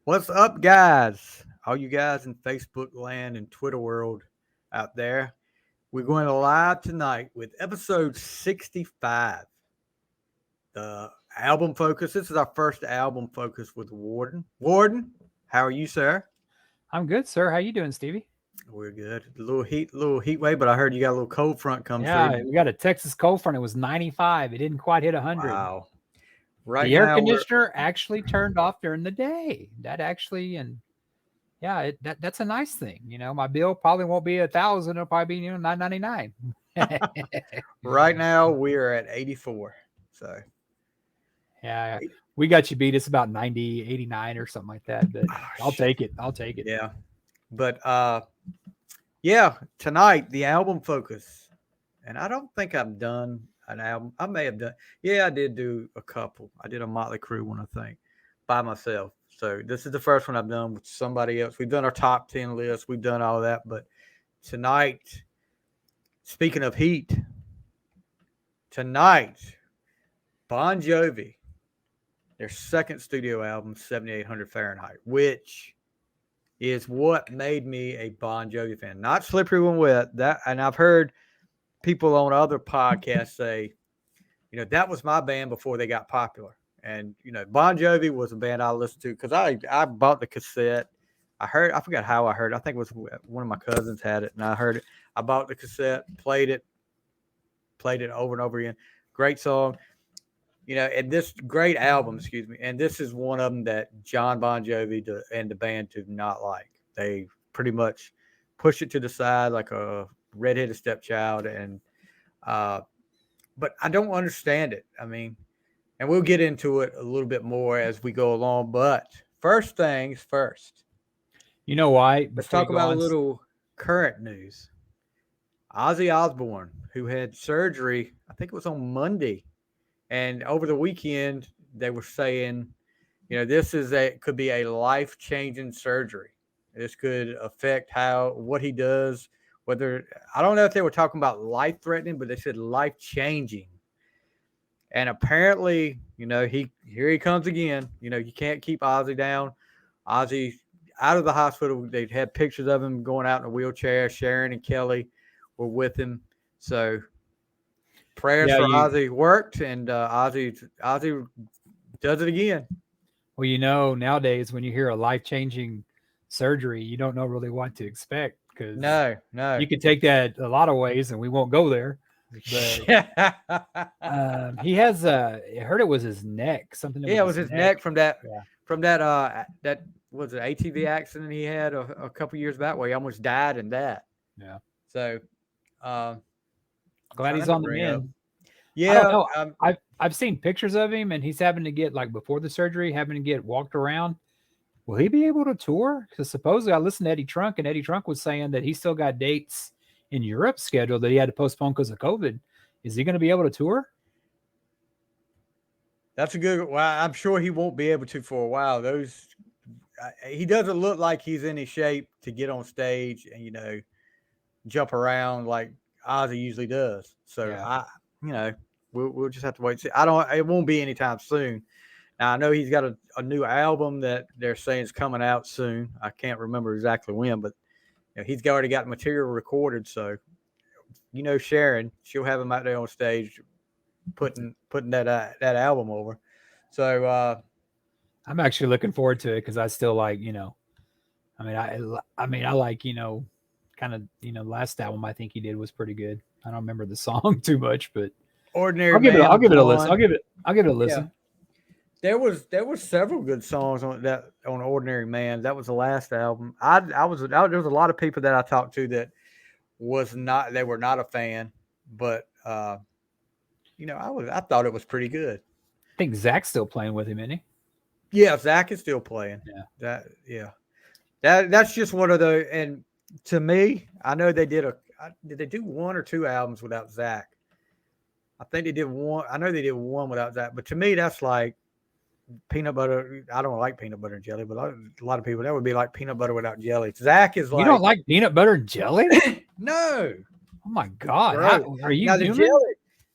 What's up, guys? All you guys in Facebook land and Twitter world out there. We're going live tonight with episode 65. The album focus. This is our first album focus with Worden. Worden, how are you, sir? I'm good, sir. How you doing, Stevie? We're good. A little heat wave, but I heard you got a little cold front come through. Yeah, we got a Texas cold front. It was 95. It didn't quite hit 100. Wow. Right The air now we're conditioner actually turned off during the day. That actually, and yeah, that's a nice thing. My bill probably won't be 1,000. It'll probably be 999. right now we are at 84. So Yeah, we got you beat. It's about 90, 89 or something like that. But I'll take it. I'll take it. yeah. But yeah, tonight the album focus. And I don't think I've done an album. I may have done. Yeah, I did do a couple. I did a Motley Crue one, I think, by myself. So this is the first one I've done with somebody else. We've done our top 10 list. We've done all of that. But tonight, speaking of heat, tonight, Bon Jovi, their second studio album, 7800 Fahrenheit, which is what made me a Bon Jovi fan. Not Slippery When Wet. That, and I've heard people on other podcasts say, that was my band before they got popular. And, Bon Jovi was a band I listened to because I bought the cassette. I forgot how I heard it. I think it was one of my cousins had it and I heard it. I bought the cassette, played it over and over again. Great song. And this great album, excuse me. And this is one of them that John Bon Jovi and the band do not like. They pretty much push it to the side like a redheaded stepchild. And, but I don't understand it. I mean, and we'll get into it a little bit more as we go along. But first things first. You know why? Let's talk about a little current news. Ozzy Osbourne, who had surgery, I think it was on Monday. And over the weekend, they were saying, this could be a life-changing surgery. This could affect what he does. Whether I don't know if they were talking about life-threatening, but they said life-changing. And apparently, here he comes again. You can't keep Ozzy down. Ozzy out of the hospital. They had pictures of him going out in a wheelchair. Sharon and Kelly were with him. So prayers for Ozzy worked, and Ozzy does it again. Well, nowadays when you hear a life-changing surgery, you don't know really what to expect because no, you could take that a lot of ways, and we won't go there. But he has I heard it was his neck, something. Yeah, it was his neck from that that was an ATV accident he had a couple years back where he almost died in that. Yeah. So glad he's on the mend. Yeah, I've seen pictures of him, and he's having to get before the surgery, having to get walked around. Will he be able to tour? Because supposedly I listened to Eddie Trunk, and Eddie Trunk was saying that he still got dates in Europe scheduled that he had to postpone because of COVID. Is he going to be able to tour? That's a good. Well, I'm sure he won't be able to for a while. He doesn't look like he's in his shape to get on stage and jump around like Ozzy usually does. So we'll just have to wait and see. It won't be anytime soon. Now I know he's got a new album that they're saying is coming out soon. I can't remember exactly when, but he's already got material recorded. So Sharon, she'll have him out there on stage putting that album over. So I'm actually looking forward to it because I still like I like kind of last album I think he did was pretty good. I don't remember the song too much, but Ordinary. I'll give it a listen. I'll give it a listen. Yeah. There was several good songs on Ordinary Man. That was the last album. There was a lot of people that I talked to that they were not a fan, but I thought it was pretty good. I think Zach's still playing with him, isn't he? Yeah, Zach is still playing. Yeah. That's just one of the. And to me, I know did they do one or two albums without Zach? I think they did one. I know they did one without Zach, but to me, that's like peanut butter. I don't like peanut butter and jelly, but a lot of people, that would be like peanut butter without jelly. Zach is like, you don't like peanut butter and jelly? No. Oh my God! How, are you doing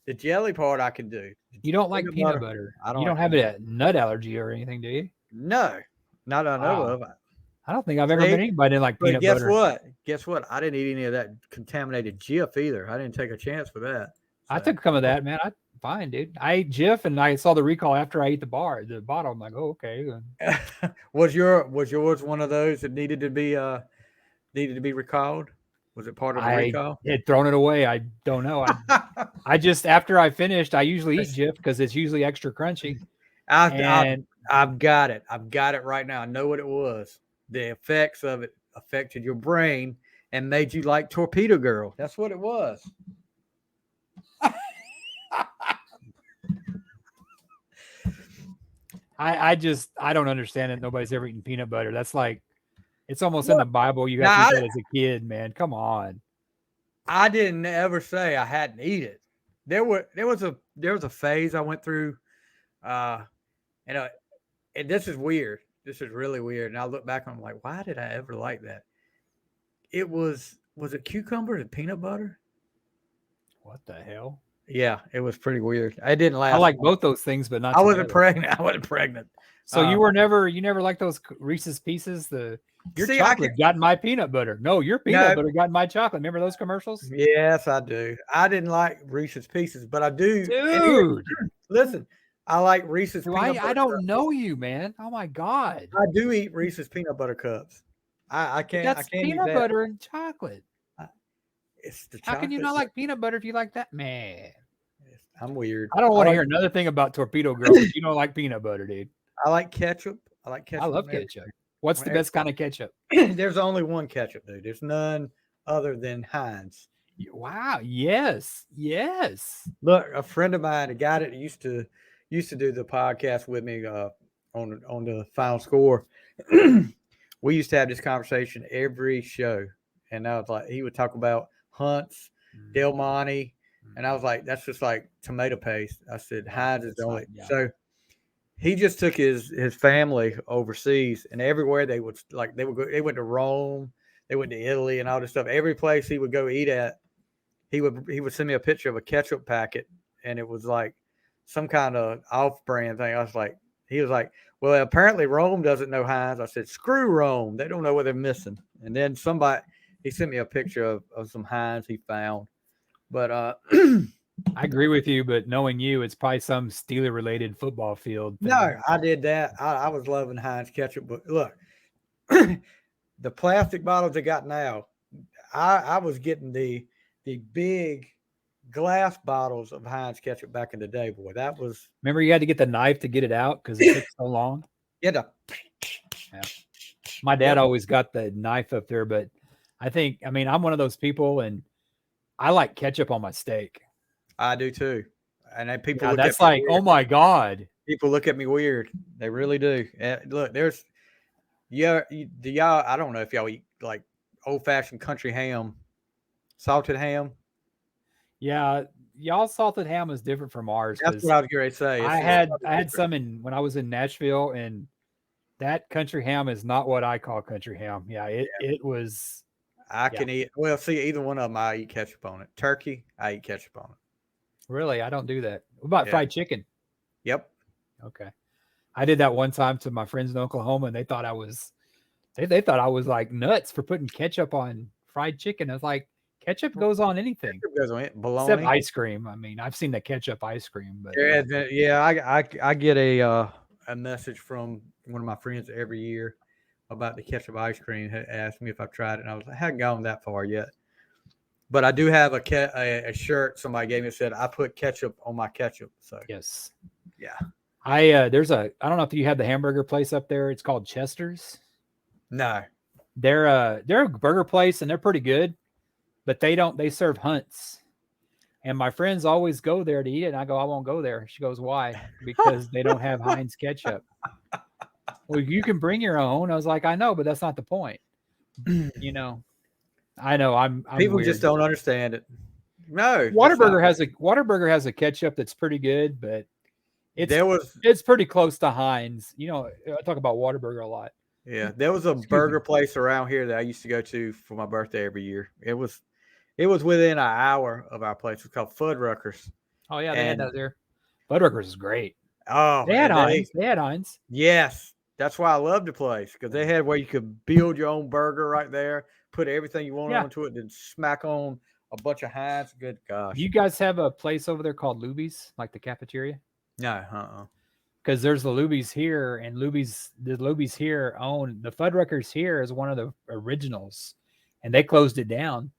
the jelly part? I can do. You don't like peanut butter? You don't have a nut allergy or anything, do you? No. Not that I know Wow. of. I don't think I've ever met anybody that like But peanut guess butter. what? Guess what? I didn't eat any of that contaminated Jif either. I didn't take a chance with that. I So. took some of that, man. Fine, dude. I ate Jif and I saw the recall after I ate the bottle. I'm like, oh, okay. was yours one of those that needed to be recalled? Was it part of the I recall? had thrown it away. I don't know. I just after I finished, I usually eat Jif because it's usually extra crunchy. I've got it. I've got it right now. I know what it was. The effects of it affected your brain and made you like Torpedo Girl. That's what it was. I don't understand it. Nobody's ever eaten peanut butter. That's like, it's almost in the Bible. You have to eat that as a kid, man. Come on. I didn't ever say I hadn't eat it. There was a phase I went through, and this is weird. This is really weird. And I look back and I'm like, why did I ever like that? It was it cucumbers and peanut butter? What the hell? Yeah, it was pretty weird. It didn't last. I like both those things, but not. I wasn't pregnant. I wasn't pregnant. So you never liked those Reese's Pieces? Your chocolate got my peanut butter. No, your peanut butter got my chocolate. Remember those commercials? Yes, I do. I didn't like Reese's Pieces, but I do. Dude, listen, I like Reese's peanut butter. I don't know you, man. Oh my God. I do eat Reese's peanut butter cups. I can't. That's peanut butter and chocolate. It's the How can you not like peanut butter if you like that? Man, I'm weird. I don't want to hear another thing about Torpedo Girl, but you don't like peanut butter, dude. I like ketchup. I like ketchup. I love ketchup. What's the best kind of ketchup? There's only one ketchup, dude. There's none other than Heinz. Wow. Yes. Yes. Look, a friend of mine, a guy that used to do the podcast with me on the Final Score. We used to have this conversation every show, and I was like, he would talk about Hunt's, Del Monte, and I was like, that's just like tomato paste. I said Heinz is the only. So he just took his family overseas, and everywhere they would go. They went to Rome, they went to Italy, and all this stuff. Every place he would go eat at, he would send me a picture of a ketchup packet, and it was like some kind of off-brand thing. I was like, he was like, well, apparently Rome doesn't know Heinz. I said, screw Rome. They don't know what they're missing. And then he sent me a picture of some Heinz he found. But I agree with you, but knowing you, it's probably some Steeler-related football field thing. No, I did that. I was loving Heinz ketchup. But look, the plastic bottles they got now, I was getting the big glass bottles of Heinz ketchup back in the day, boy. That was. Remember, you had to get the knife to get it out because it took so long. Yeah. My dad always got the knife up there, but I'm one of those people, and I like ketchup on my steak. I do too, and then people. That's like, oh my God. People look at me weird. They really do. Look, there's. Yeah, do y'all? I don't know if y'all eat like old-fashioned country ham, salted ham. Yeah, y'all salted ham is different from ours. That's what I was going to say. I had some when I was in Nashville, and that country ham is not what I call country ham. Yeah, it was. I can eat. Well, see, either one of them, I eat ketchup on it. Turkey, I eat ketchup on it. Really, I don't do that. What about fried chicken? Yep. Okay, I did that one time to my friends in Oklahoma, and they thought I was like nuts for putting ketchup on fried chicken. I was like, ketchup goes on anything. Ketchup goes on it. Bologna. Except ice cream. I mean, I've seen the ketchup ice cream, but I get a message from one of my friends every year about the ketchup ice cream. He asked me if I've tried it, and I was like, I haven't gone that far yet. But I do have a shirt somebody gave me that said I put ketchup on my ketchup. So yes, yeah. I don't know if you have the hamburger place up there. It's called Chester's. No, they're a burger place and they're pretty good, but they serve Hunt's. And my friends always go there to eat it. And I go, I won't go there. She goes, why? Because they don't have Heinz ketchup. Well, you can bring your own. I was like, I know, but that's not the point. I know I'm people weird. just don't understand it. No, Whataburger has a ketchup that's pretty good, but it's pretty close to Heinz. I talk about Whataburger a lot. Yeah, there was a burger place around here that I used to go to for my birthday every year. It was within an hour of our place. It's called Fuddruckers. Oh yeah, they had that there. Fuddruckers is great. Oh, they had Heinz. They had Heinz. Yes, That's why I love the place, because they had where you could build your own burger right there, put everything you want Yeah. onto it, then smack on a bunch of Heinz. Good gosh. Do you guys have a place over there called Luby's, like the cafeteria? No, Because there's the Luby's here, and the Luby's here own the Fuddruckers here is one of the originals, and they closed it down.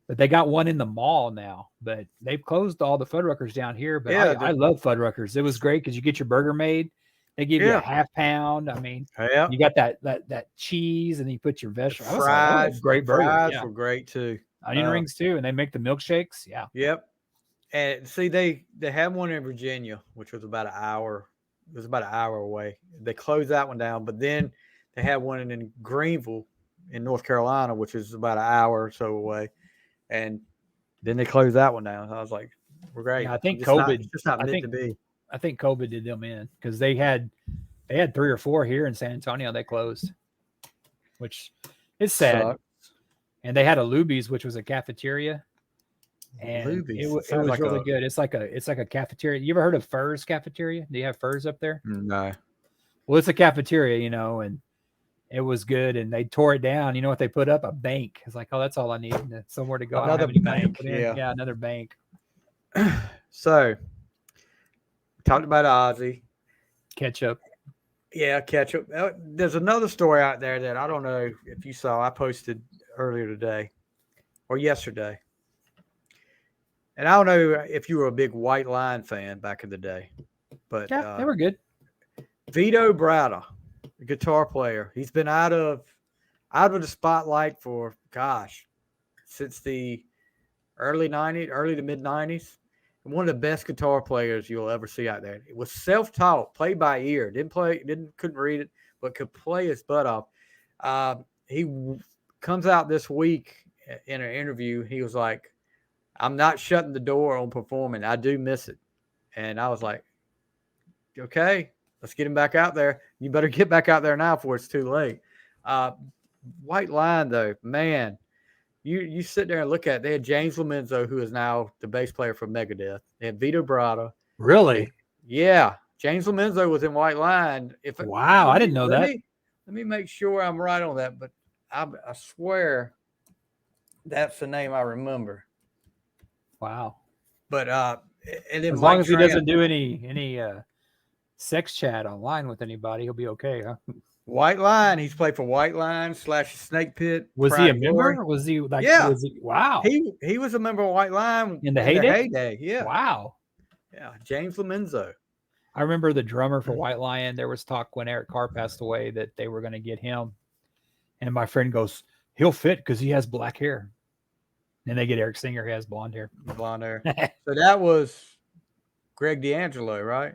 But they got one in the mall now. But they've closed all the Fuddruckers down here. But Yeah, I love Fuddruckers. It was great because you get your burger made. They give you a Yeah. half pound. I mean, yeah. you got that cheese, and then you put your vegetables. I was like, Fries, that's a great burger. fries Yeah. were great too. Onion rings too, and they make the milkshakes. Yeah. Yep. And see, they had one in Virginia, which was about an hour. It was about an hour away. They closed that one down, but then they had one in Greenville, in North Carolina, which is about an hour or so away. And then they closed that one down. I was like, "We're great." Yeah, I think It's not- COVID. it's just not I meant think to be. I think COVID did them in because they had 3 or 4 here in San Antonio. They closed, which is sad. Sucks. And they had a Luby's, which was a cafeteria, and Luby's. it was Sounds like really a- good. It's like a cafeteria. You ever heard of Fur's cafeteria? Do you have Fur's up there? No. Well, it's a cafeteria, and it was good. And they tore it down. You know what they put up? A bank. It's like, oh, that's all I need. And somewhere to go. I don't have Another any money to bank, put in. yeah. Yeah, another bank. So, talked about Ozzy. Ketchup. Yeah, ketchup. There's another story out there that I don't know if you saw. I posted earlier today or yesterday. And I don't know if you were a big White Line fan back in the day, but Yeah, they were good. Vito Bratta, the guitar player, he's been out of the spotlight for since the early to mid 90s. And one of the best guitar players you'll ever see out there. It was self-taught, played by ear. Couldn't read it, but could play his butt off. He comes out this week in an interview. He was like, "I'm not shutting the door on performing. I do miss it." And I was like, "Okay, let's get him back out there. You better get back out there now before it's too late." White Line, though, man, you sit there and look at it. They had James Lomenzo, who is now the bass player for Megadeth. They had Vito Bratta. Really? Yeah, James Lomenzo was in White Line. Wow, I didn't know that. Let me make sure I'm right on that, but I swear that's the name I remember. Wow. But and then As long Mike as he Tran- doesn't do any sex chat online with anybody, he'll be okay, huh? White Line, he's played for White Line / Snake Pit. Was he Pride a and member? Glory. Was he like? Yeah. Wow. He was a member of White Line In the their heyday? Yeah. Wow. Yeah. James Lomenzo. I remember the drummer for White Lion. There was talk when Eric Carr passed away that they were going to get him, and my friend goes, "He'll fit because he has black hair." And they get Eric Singer, who has blonde hair. Blonde hair. So that was Greg D'Angelo, right?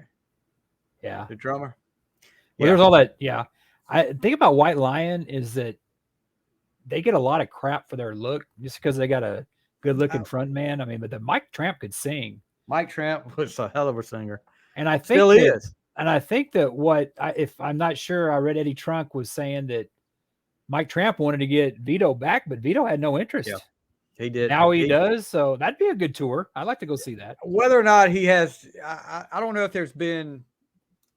Yeah. The drummer. Well, there's all that. Yeah. I think about White Lion is that they get a lot of crap for their look just because they got a good looking front man. I mean, but the Mike Tramp could sing. Mike Tramp was a hell of a singer. And I think Still is. And I think that if I'm not sure, I read Eddie Trunk was saying that Mike Tramp wanted to get Vito back, but Vito had no interest. Yeah, he did. Now he does. So that'd be a good tour. I'd like to go see that. Whether or not he has, I don't know if there's been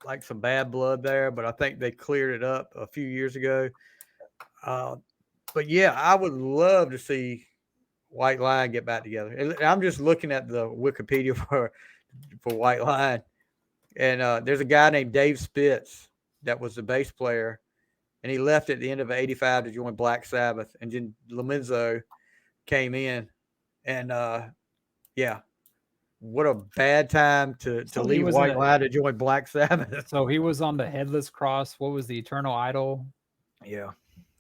like some bad blood there, but I think they cleared it up a few years ago. But yeah, I would love to see White Line get back together. And I'm just looking at the Wikipedia for White Line, and there's a guy named Dave Spitz that was the bass player, and he left at the end of '85 to join Black Sabbath, and then Lomenzo came in, and yeah. What a bad time to leave White Line to join Black Sabbath. So he was on the Headless Cross. What was the Eternal Idol? Yeah.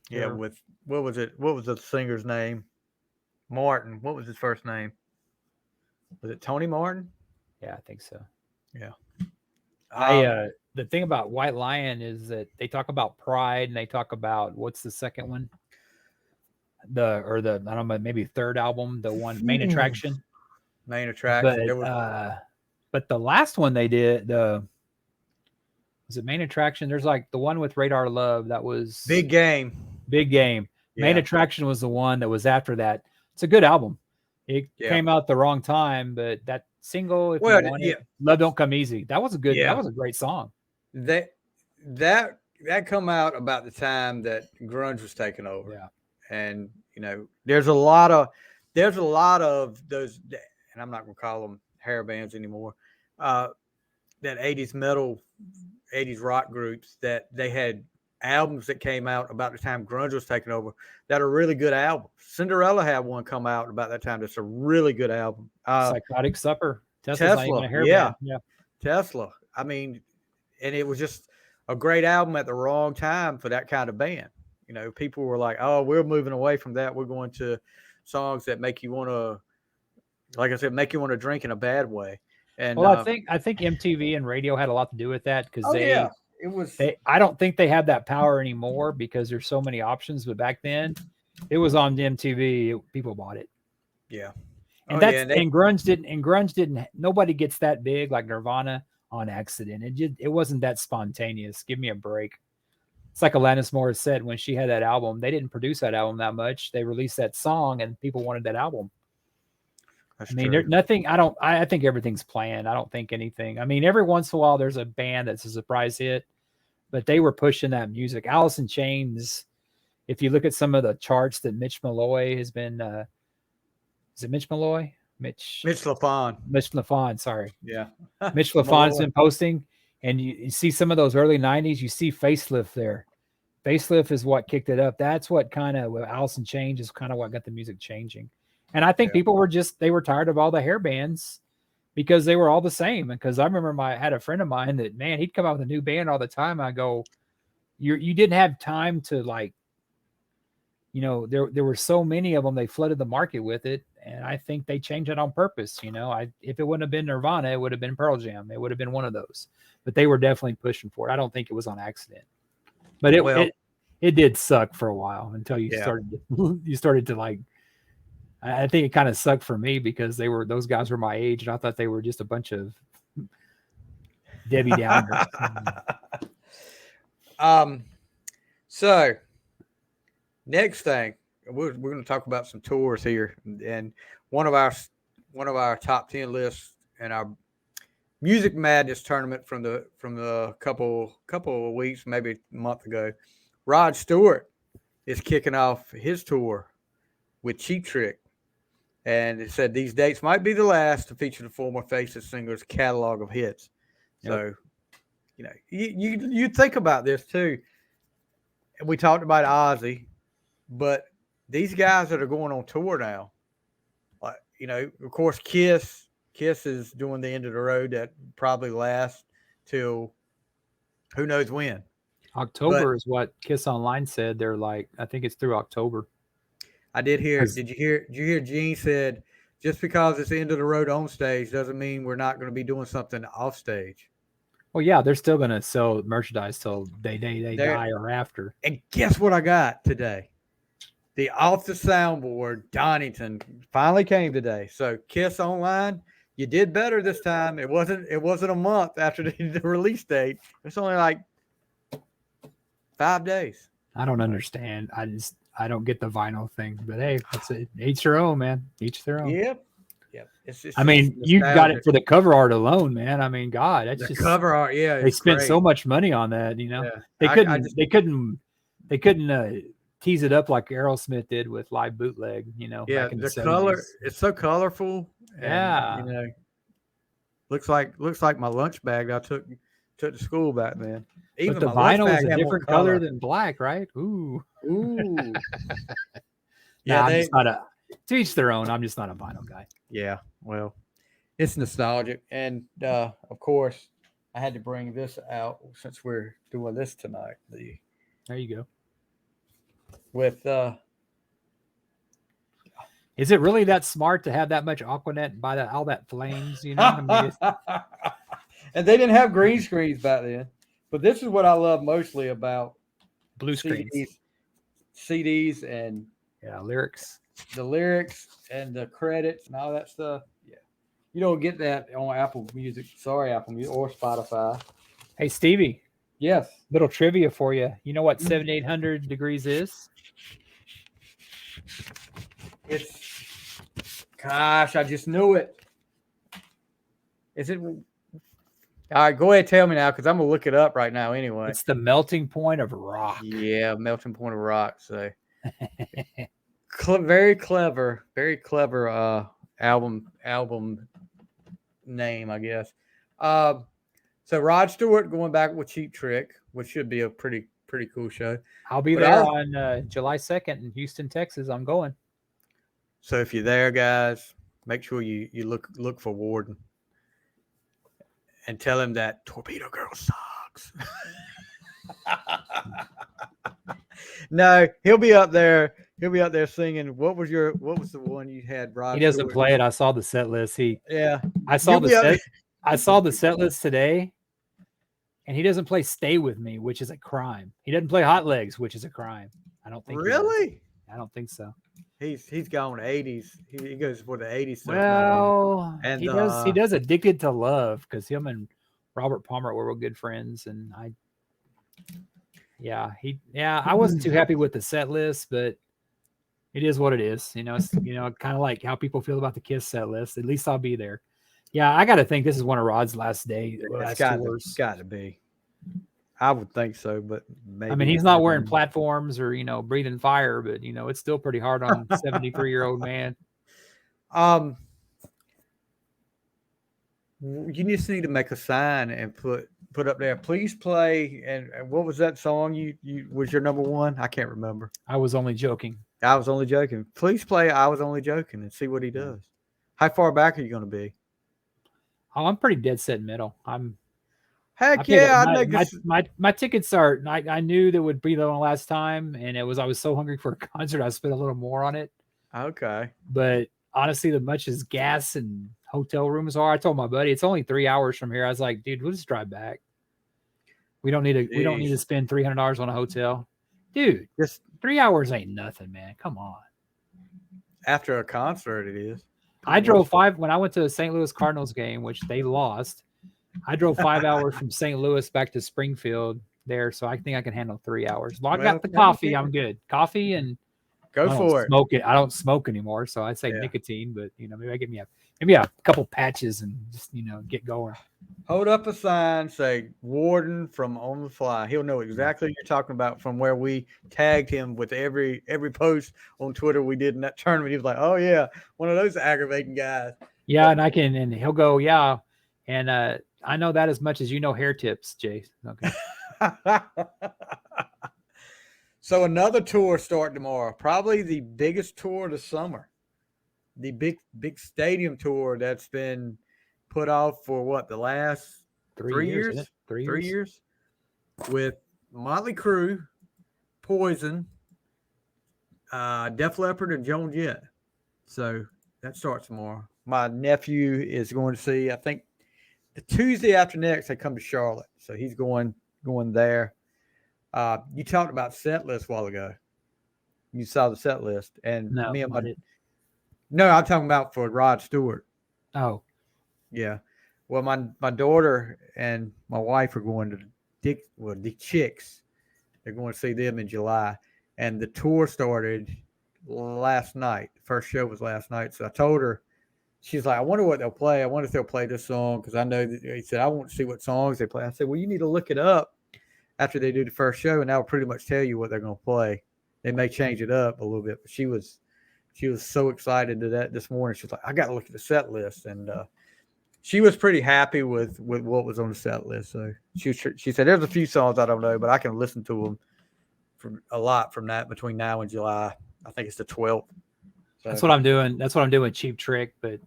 Yeah. With what was it? What was the singer's name? Martin. What was his first name? Was it Tony Martin? Yeah, I think so. Yeah. The thing about White Lion is that they talk about Pride and they talk about what's the second one? I don't know, maybe third album, the one Main Attraction. Main Attraction. But the last one they did, was it Main Attraction? There's like the one with Radar Love that was Big Game. Yeah. Main Attraction was the one that was after that. It's a good album. It came out the wrong time, but that single, Love Don't Come Easy, that was a good. That was a great song. That that come out about the time that grunge was taking over. Yeah. And there's a lot of those, and I'm not gonna call them hair bands anymore. That 80s metal, 80s rock groups that they had albums that came out about the time grunge was taking over that are really good albums. Cinderella had one come out about that time that's a really good album. Psychotic Supper. Tesla's not even Tesla, a hair band. Yeah. Tesla. I mean, and it was just a great album at the wrong time for that kind of band. People were like, "Oh, we're moving away from that. We're going to songs that make you want to, like I said, make you want to drink in a bad way." And Well, I think MTV and radio had a lot to do with that because it was. I don't think they have that power anymore because there's so many options. But back then, it was on MTV. People bought it. Yeah. And and grunge didn't. Nobody gets that big like Nirvana on accident. It wasn't that spontaneous. Give me a break. It's like Alanis Morissette when she had that album. They didn't produce that album that much. They released that song, and people wanted that album. That's I mean, true. there's nothing. I think everything's planned. I don't think anything. I mean, every once in a while there's a band that's a surprise hit, but they were pushing that music. Alice in Chains. If you look at some of the charts that Mitch Malloy has been, is it Mitch Malloy? Mitch LaFon. Mitch LaFon. Sorry. Yeah. Mitch LaFon's been posting, and you see some of those early '90s. You see Facelift there. Facelift is what kicked it up. That's what kind of Alice in Chains is kind of what got the music changing. And I think people were they were tired of all the hair bands because they were all the same. And because I remember I had a friend of mine that, man, he'd come out with a new band all the time. I go, you didn't have time to there were so many of them, they flooded the market with it. And I think they changed it on purpose. If it wouldn't have been Nirvana, it would have been Pearl Jam. It would have been one of those, but they were definitely pushing for it. I don't think it was on accident, but it did suck for a while until you started to like, I think it kind of sucked for me because those guys were my age and I thought they were just a bunch of Debbie Downers. So next thing we're going to talk about some tours here, and one of our top 10 lists and our Music Madness tournament from the couple of weeks, maybe a month ago. Rod Stewart is kicking off his tour with Cheap Trick. And it said these dates might be the last to feature the former Faces singer's catalog of hits. So, you think about this too. And we talked about Ozzy, but these guys that are going on tour now, of course, Kiss is doing the End of the Road that probably lasts till who knows when. October is what Kiss Online said. They're like, I think it's through October. I did hear. Did you hear Gene said, just because it's the End of the Road on stage doesn't mean we're not going to be doing something off stage. Well, yeah, they're still going to sell merchandise till they die or after. And guess what I got today? The Off the Soundboard Donington finally came today. So Kiss Online, you did better this time. It wasn't a month after the release date. It's only like 5 days. I don't understand. I don't get the vinyl thing, but hey, that's it. Each their own, man. Each their own. Yep. I mean, you got it for the cover art alone, man. I mean, God, that's just cover art. Yeah, they spent so much money on that. Yeah. They couldn't tease it up like Aerosmith did with Live Bootleg. Yeah, back in the 70s. color. It's so colorful. And, yeah. Looks like my lunch bag I took to school back then. But the vinyl is a different color than black, right? Ooh. Yeah, I'm just not to each their own. I'm just not a vinyl guy. Yeah, well, it's nostalgic, and of course, I had to bring this out since we're doing this tonight. There you go. With is it really that smart to have that much Aquanet and buy all that flames? I mean, and they didn't have green screens back then. But this is what I love mostly about blue screens, CDs, and lyrics. The lyrics and the credits and all that stuff. Yeah, you don't get that on Apple Music. Sorry, Apple Music or Spotify. Hey, Stevie. Yes. Little trivia for you. You know what 7,800 degrees is? Gosh, I just knew it. Is it All right, go ahead, tell me now, because I'm gonna look it up right now anyway. It's the melting point of rock. Yeah, melting point of rock. So very clever, album name, I guess. So Rod Stewart going back with Cheap Trick, which should be a pretty cool show. I'll be there on July 2nd in Houston, Texas. I'm going. So if you're there, guys, make sure you look for Worden and tell him that Torpedo Girl sucks. No, he'll be up there. He'll be up there singing. What was the one you had, Rod? He doesn't Stewart? play it. I saw the set list. I saw You'll the be up set. I saw the set list today, and he doesn't play "Stay With Me," which is a crime. He doesn't play "Hot Legs," which is a crime. I don't think. Really? I don't think so. He's gone 80s. He goes for the 80s stuff. Well, and he does "Addicted to Love" because him and Robert Palmer were real good friends, and I wasn't too happy with the set list, but it is what it is. It's kind of like how people feel about the Kiss set list. At least I'll be there. Yeah, I got to think this is one of Rod's last tours. It's got to be. I would think so, but maybe. I mean, he's not wearing platforms or breathing fire, but it's still pretty hard on 73-year-old man. You just need to make a sign and put up there, please play. And what was that song you was your number one? I can't remember. I was only joking. I was only joking. Please play I Was Only Joking and see what he does. How far back are you going to be? Oh, I'm pretty dead set middle. Heck yeah! My tickets are. I knew that would be the last time, and I was so hungry for a concert, I spent a little more on it. Okay. But honestly, the much as gas and hotel rooms are, I told my buddy it's only 3 hours from here. I was like, dude, we'll just drive back. We don't need to spend $300 on a hotel, dude. Just 3 hours ain't nothing, man. Come on. After a concert, it is. I drove 5 when I went to the St. Louis Cardinals game, which they lost. I drove 5 hours from St. Louis back to Springfield there, so I think I can handle 3 hours. Well, I got the coffee. I'm good. Coffee and go for it. Smoke it. I don't smoke anymore, so I'd say nicotine, but maybe I give me a couple patches and just get going. Hold up a sign, say Worden from On the Fly. He'll know exactly what you're talking about from where we tagged him with every post on Twitter we did in that tournament. He was like, "Oh yeah, one of those aggravating guys." Yeah, and he'll go, yeah, and I know that as much as hair tips, Jay. Okay. So another tour starting tomorrow, probably the biggest tour of the summer, the big stadium tour that's been put off for what, the last 3 years? 3 years with Motley Crue, Poison, Def Leppard, and Joan Jett. So that starts tomorrow. My nephew is going to see, I think the Tuesday after next, they come to Charlotte. So he's going there. You talked about set list a while ago. You saw the set list, and no, I'm talking about for Rod Stewart. Oh, yeah. Well, my daughter and my wife are going to the Chicks. They're going to see them in July, and the tour started last night. The first show was last night, so I told her. She's like, I wonder what they'll play. I wonder if they'll play this song because I know that he said I want to see what songs they play. I said, well, you need to look it up after they do the first show, and that'll pretty much tell you what they're going to play. They may change it up a little bit, but she was so excited to that this morning. She was like, I got to look at the set list, and she was pretty happy with what was on the set list. So she said, there's a few songs I don't know, but I can listen to them from a lot from that between now and July. I think it's the 12th. So, that's what I'm doing. That's what I'm doing with Cheap Trick, but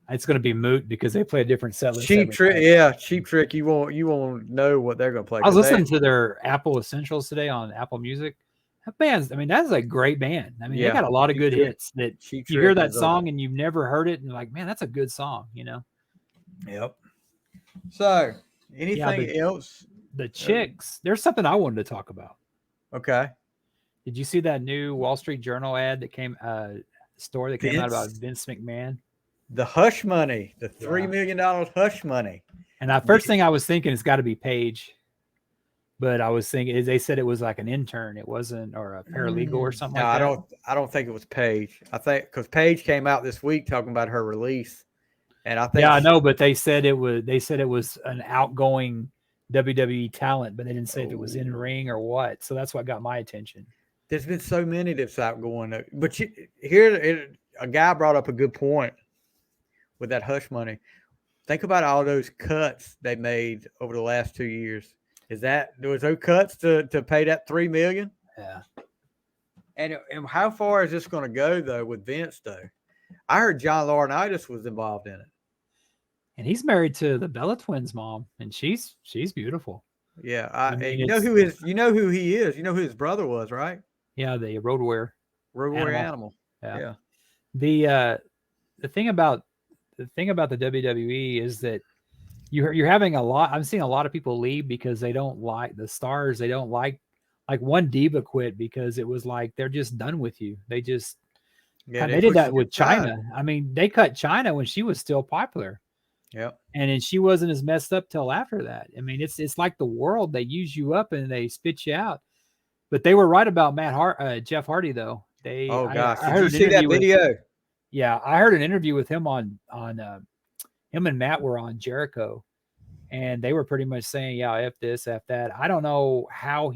it's going to be moot because they play a different set list. Cheap Trick. You won't know what they're going to play. I was listening to their Apple Essentials today on Apple Music. That band's, that's a great band. They got a lot of good hits that you hear that song and you've never heard it, and you're like, man, that's a good song, Yep. So, anything else? The Chicks. There's something I wanted to talk about. Okay. Did you see that new Wall Street Journal ad that came story that came out about Vince McMahon? The hush money, the $3 million hush money. And the first thing I was thinking it's got to be Paige, but I was thinking they said it was like an intern, it wasn't, or a paralegal or something. No, like that. I don't think it was Paige. I think because Paige came out this week talking about her release, And I think Yeah, I know, but they said it was an outgoing WWE talent, but they didn't say if it was in ring or what. So that's what got my attention. there's been so many that's outgoing. But a guy brought up a good point with that hush money. Think about all those cuts they made over the last 2 years. Was those cuts to pay that $3 million? Yeah. And how far is this going to go though with Vince though? I heard John Laurinaitis was involved in it. And he's married to the Bella Twins' mom, and she's beautiful. Yeah, mean, you know who he is. You know who his brother was, right? Yeah, the Road Warrior Animal. Yeah. Yeah. The thing about the WWE is that you're having a lot. I'm seeing a lot of people leave because they don't like the stars. They don't like one diva quit because it was like they're just done with you. They just they did that with China. I mean, they cut China when she was still popular. Yep. And then she wasn't as messed up till after that. I mean, it's like the world. They use you up and they spit you out. But they were right about Jeff Hardy though. Oh gosh, I did you see that video? Yeah, I heard an interview with him on him and Matt were on Jericho, and they were pretty much saying, yeah, F this, F that. I don't know how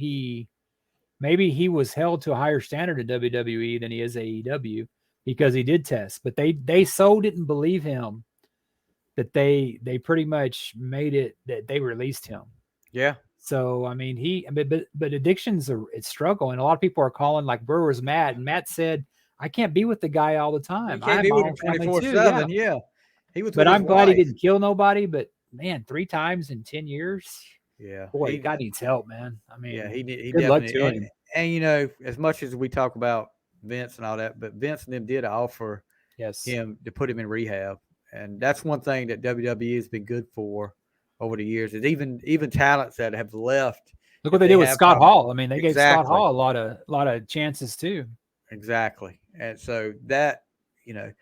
maybe he was held to a higher standard at WWE than he is AEW because he did test, but they so didn't believe him that they pretty much made it that they released him. Yeah. So I mean, but addiction's a struggle, and a lot of people are calling like Burr was mad, and Matt said, "I can't be with the guy all the time. You can't be with him 24/7." Yeah, he was. But I'm glad he didn't kill nobody. But man, 3 times in 10 years. Yeah, boy, God needs help, man. I mean, yeah, he good luck definitely. to him. And you know, as much as we talk about Vince and all that, but Vince and them did offer him to put him in rehab, and that's one thing that WWE has been good for over the years. Is even talents that have left. Look what they did with Scott Hall. I mean, they gave Scott Hall a lot of chances too. Exactly, and so that John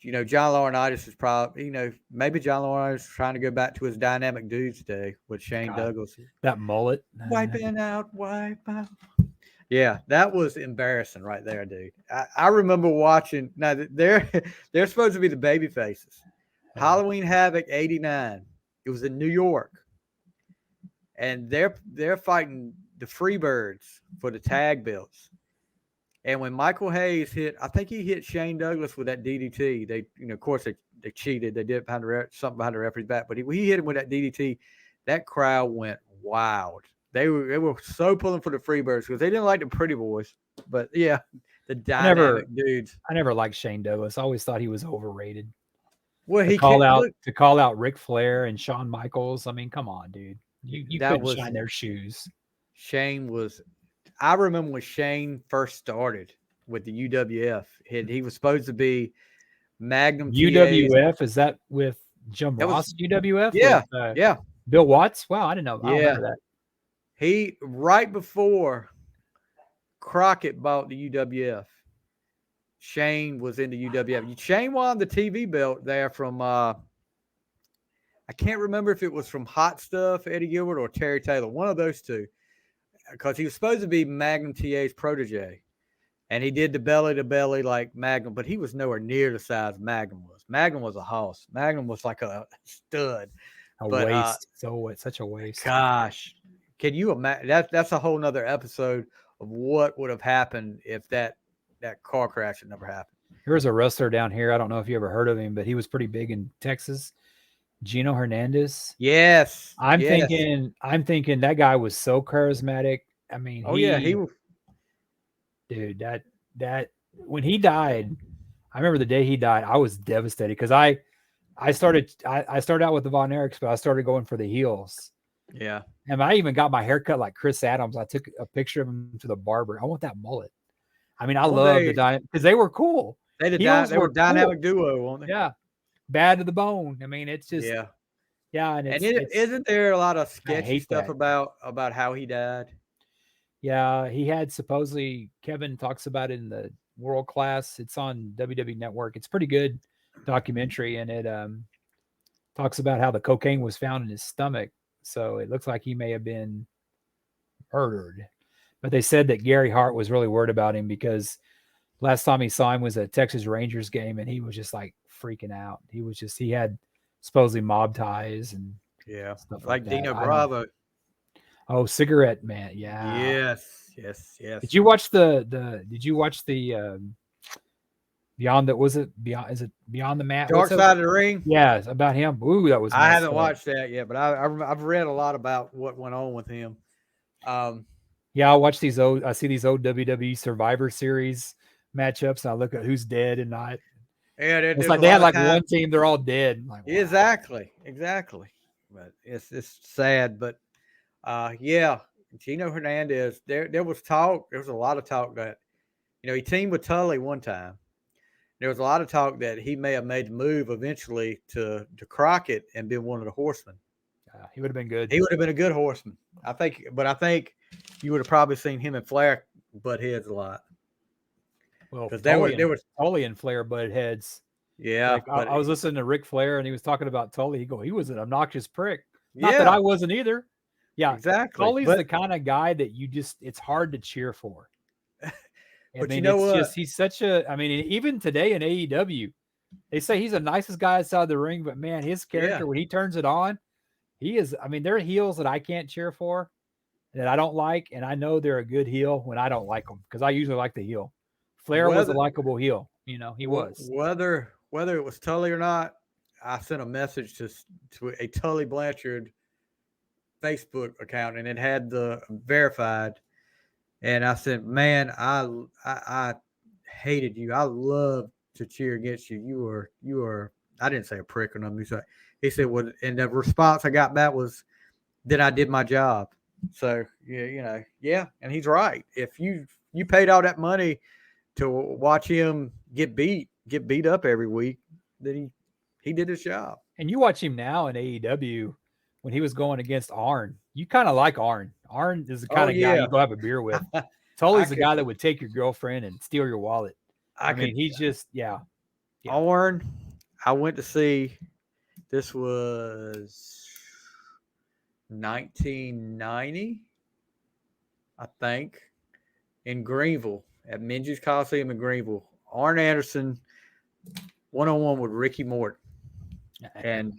Laurinaitis is probably maybe John Laurinaitis is trying to go back to his dynamic dudes day with Shane Douglas. That mullet, wiping out. Yeah, that was embarrassing right there, dude. I remember watching. Now they're supposed to be the baby faces. Halloween Havoc '89. It was in New York, and they're fighting the Freebirds for the tag belts. And when Michael Hayes I think he hit Shane Douglas with that DDT. They, of course, they cheated. They did something behind the referee's back, but he hit him with that DDT. That crowd went wild. They were so pulling for the Freebirds because they didn't like the pretty boys. But yeah, the dynamic dudes. I never liked Shane Douglas. I always thought he was overrated. Well, to call out Ric Flair and Shawn Michaels. I mean, come on, dude. You couldn't shine their shoes. Shane was. I remember when Shane first started with the UWF. He was supposed to be Magnum UWF. Is that with Jim Ross? UWF. Yeah, with, yeah. Bill Watts. Wow, I didn't know. Yeah. I don't remember that. He right before Crockett bought the UWF. Shane was in the UWF. Shane won the TV belt there from I can't remember if it was from Hot Stuff, Eddie Gilbert, or Terry Taylor, one of those two, because he was supposed to be Magnum TA's protege, and he did the belly to belly like Magnum, but he was nowhere near the size Magnum was. Magnum was a hoss. Magnum was like a stud. Waste. So it's such a waste. Gosh, can you imagine? That's a whole nother episode of what would have happened if that car crash had never happened. Here's a wrestler down here. I don't know if you ever heard of him, but he was pretty big in Texas. Gino Hernandez. Yes. I'm thinking that guy was so charismatic. I mean, he was. Dude, that when he died, I remember the day he died, I was devastated because I started out with the Von Erichs, but I started going for the heels. Yeah. And I even got my hair cut like Chris Adams. I took a picture of him to the barber. I want that mullet. I mean, I love the dynamic because they were cool. They were dynamic duo, weren't they? Yeah. Bad to the bone. I mean, it's just and isn't there a lot of sketchy stuff about how he died? Yeah, he had supposedly, Kevin talks about it in the World Class. It's on WWE Network. It's a pretty good documentary, and it talks about how the cocaine was found in his stomach. So it looks like he may have been murdered. But they said that Gary Hart was really worried about him because last time he saw him was a Texas Rangers game, and he was just like freaking out. He had supposedly mob ties and stuff like that. Dino Bravo. Oh, Cigarette Man. Yeah. Yes. Did you watch the Beyond Beyond the Mat? Dark Side of the Ring? Yeah, about him. Ooh, that was I messed haven't up. watched that yet, but I've read a lot about what went on with him. Yeah, I see these old WWE Survivor Series matchups, and I look at who's dead and not. Yeah, It's like they had like one team, they're all dead. Like, wow. Exactly. But it's sad, but yeah, Gino Hernandez. There was talk. There was a lot of talk that he teamed with Tully one time. There was a lot of talk that he may have made the move eventually to Crockett and been one of the Horsemen. He would have been good. He would have been a good Horseman, I think. But I think you would have probably seen him and Flair butt heads a lot. Well, because there was Tully and Flair butted heads. Yeah, like, I was listening to Ric Flair and he was talking about Tully. He was an obnoxious prick. Not that I wasn't either. Yeah, exactly. Tully's the kind of guy that it's hard to cheer for. But you know what? He's such a. I mean, even today in AEW, they say he's the nicest guy outside the ring, but man, his character when he turns it on, he is. I mean, there are heels that I can't cheer for, that I don't like, and I know they're a good heel when I don't like them because I usually like the heel. Flair was a likable heel, he was. Whether it was Tully or not, I sent a message to a Tully Blanchard Facebook account, and it had the verified. And I said, "Man, I hated you. I love to cheer against you. You are." I didn't say a prick or nothing. He said, "Well," and the response I got back was, "Then I did my job." So yeah, and he's right. If you paid all that money to watch him get beat up every week, then he did his job. And you watch him now in AEW when he was going against Arn. You kind of like Arn. Arn is the kind of guy you go have a beer with. Tully's the guy that would take your girlfriend and steal your wallet. He's just Arn, I went to see. This was 1990, I think, in Greenville at Minji's Coliseum in Greenville. Arn Anderson, 1-on-1 with Ricky Morton, and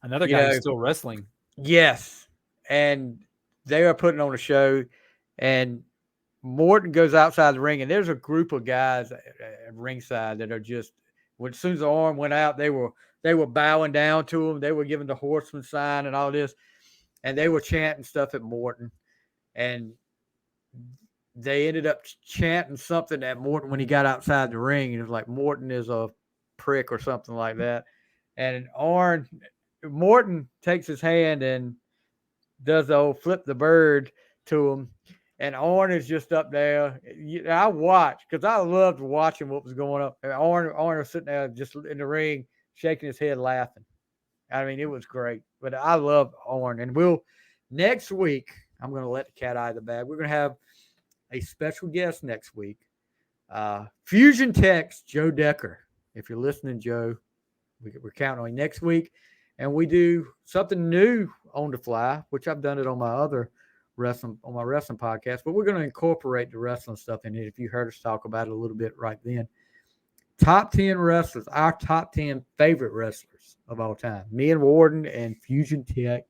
another guy who's still wrestling. Yes, and they are putting on a show, and Morton goes outside the ring, and there's a group of guys at ringside that are just. As soon as the arm went out, they were bowing down to him. They were giving the Horseman sign and all this, and they were chanting stuff at Morton, and they ended up chanting something at Morton when he got outside the ring. It was like Morton is a prick or something like that, and Morton takes his hand and does the old flip the bird to him. And Arn is just up there. I watched because I loved watching what was going on. Arn was sitting there just in the ring, shaking his head, laughing. I mean, it was great. But I love Arn. And next week, I'm going to let the cat out of the bag. We're going to have a special guest next week. Fusion Tech's Joe Decker. If you're listening, Joe, we're counting on you next week. And we do something new on the fly, which I've done it on my wrestling podcast, but we're going to incorporate the wrestling stuff in it. If you heard us talk about it a little bit right then, top 10 wrestlers, our top 10 favorite wrestlers of all time. Me and Worden and Fusion Tech,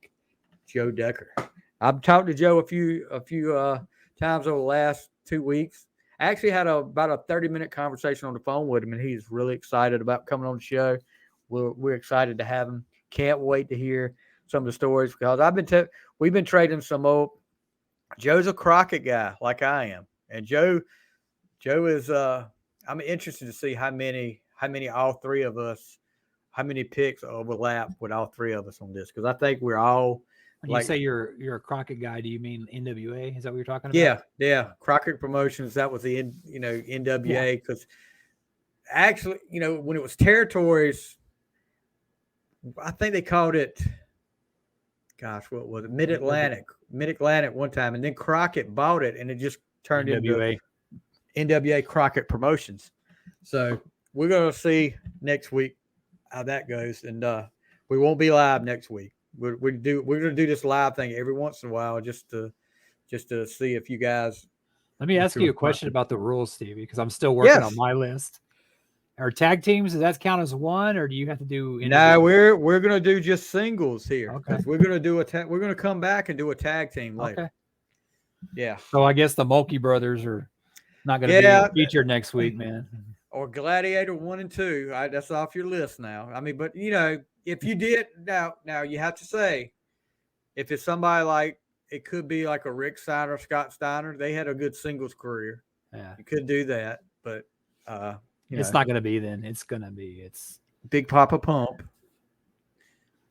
Joe Decker. I've talked to Joe a few times over the last 2 weeks. I actually had about a 30-minute conversation on the phone with him, and he's really excited about coming on the show. We're excited to have him. Can't wait to hear some of the stories because we've been trading some old. Joe's a Crockett guy like I am, and Joe is. I'm interested to see how many all three of us, how many picks overlap with all three of us on this because I think we're all. When you say you're a Crockett guy, do you mean NWA? Is that what you're talking about? Yeah. Crockett Promotions. That was the NWA because actually when it was territories, I think they called it. Gosh, what was it? Mid-Atlantic one time. And then Crockett bought it, and it just turned into NWA Crockett Promotions. So we're going to see next week how that goes. And we won't be live next week. We're going to do this live thing every once in a while just to see if you guys. Let me ask you a question about the rules, Stevie, because I'm still working on my list. Or tag teams, does that count as one, or do you have to do No, individual? we're gonna do just singles here Okay. because we're gonna do we're gonna come back and do a tag team later. Okay. Yeah. So I guess the Mulkey brothers are not going to Yeah. be featured next week, man. Or Gladiator 1 and 2. That's off your list now. I mean, but you know, if you did now you have to say, if it's somebody like it could be like a Rick Steiner, Scott Steiner, they had a good singles career. Yeah. You could do that, but it's not going to be then. It's going to be Big Papa Pump,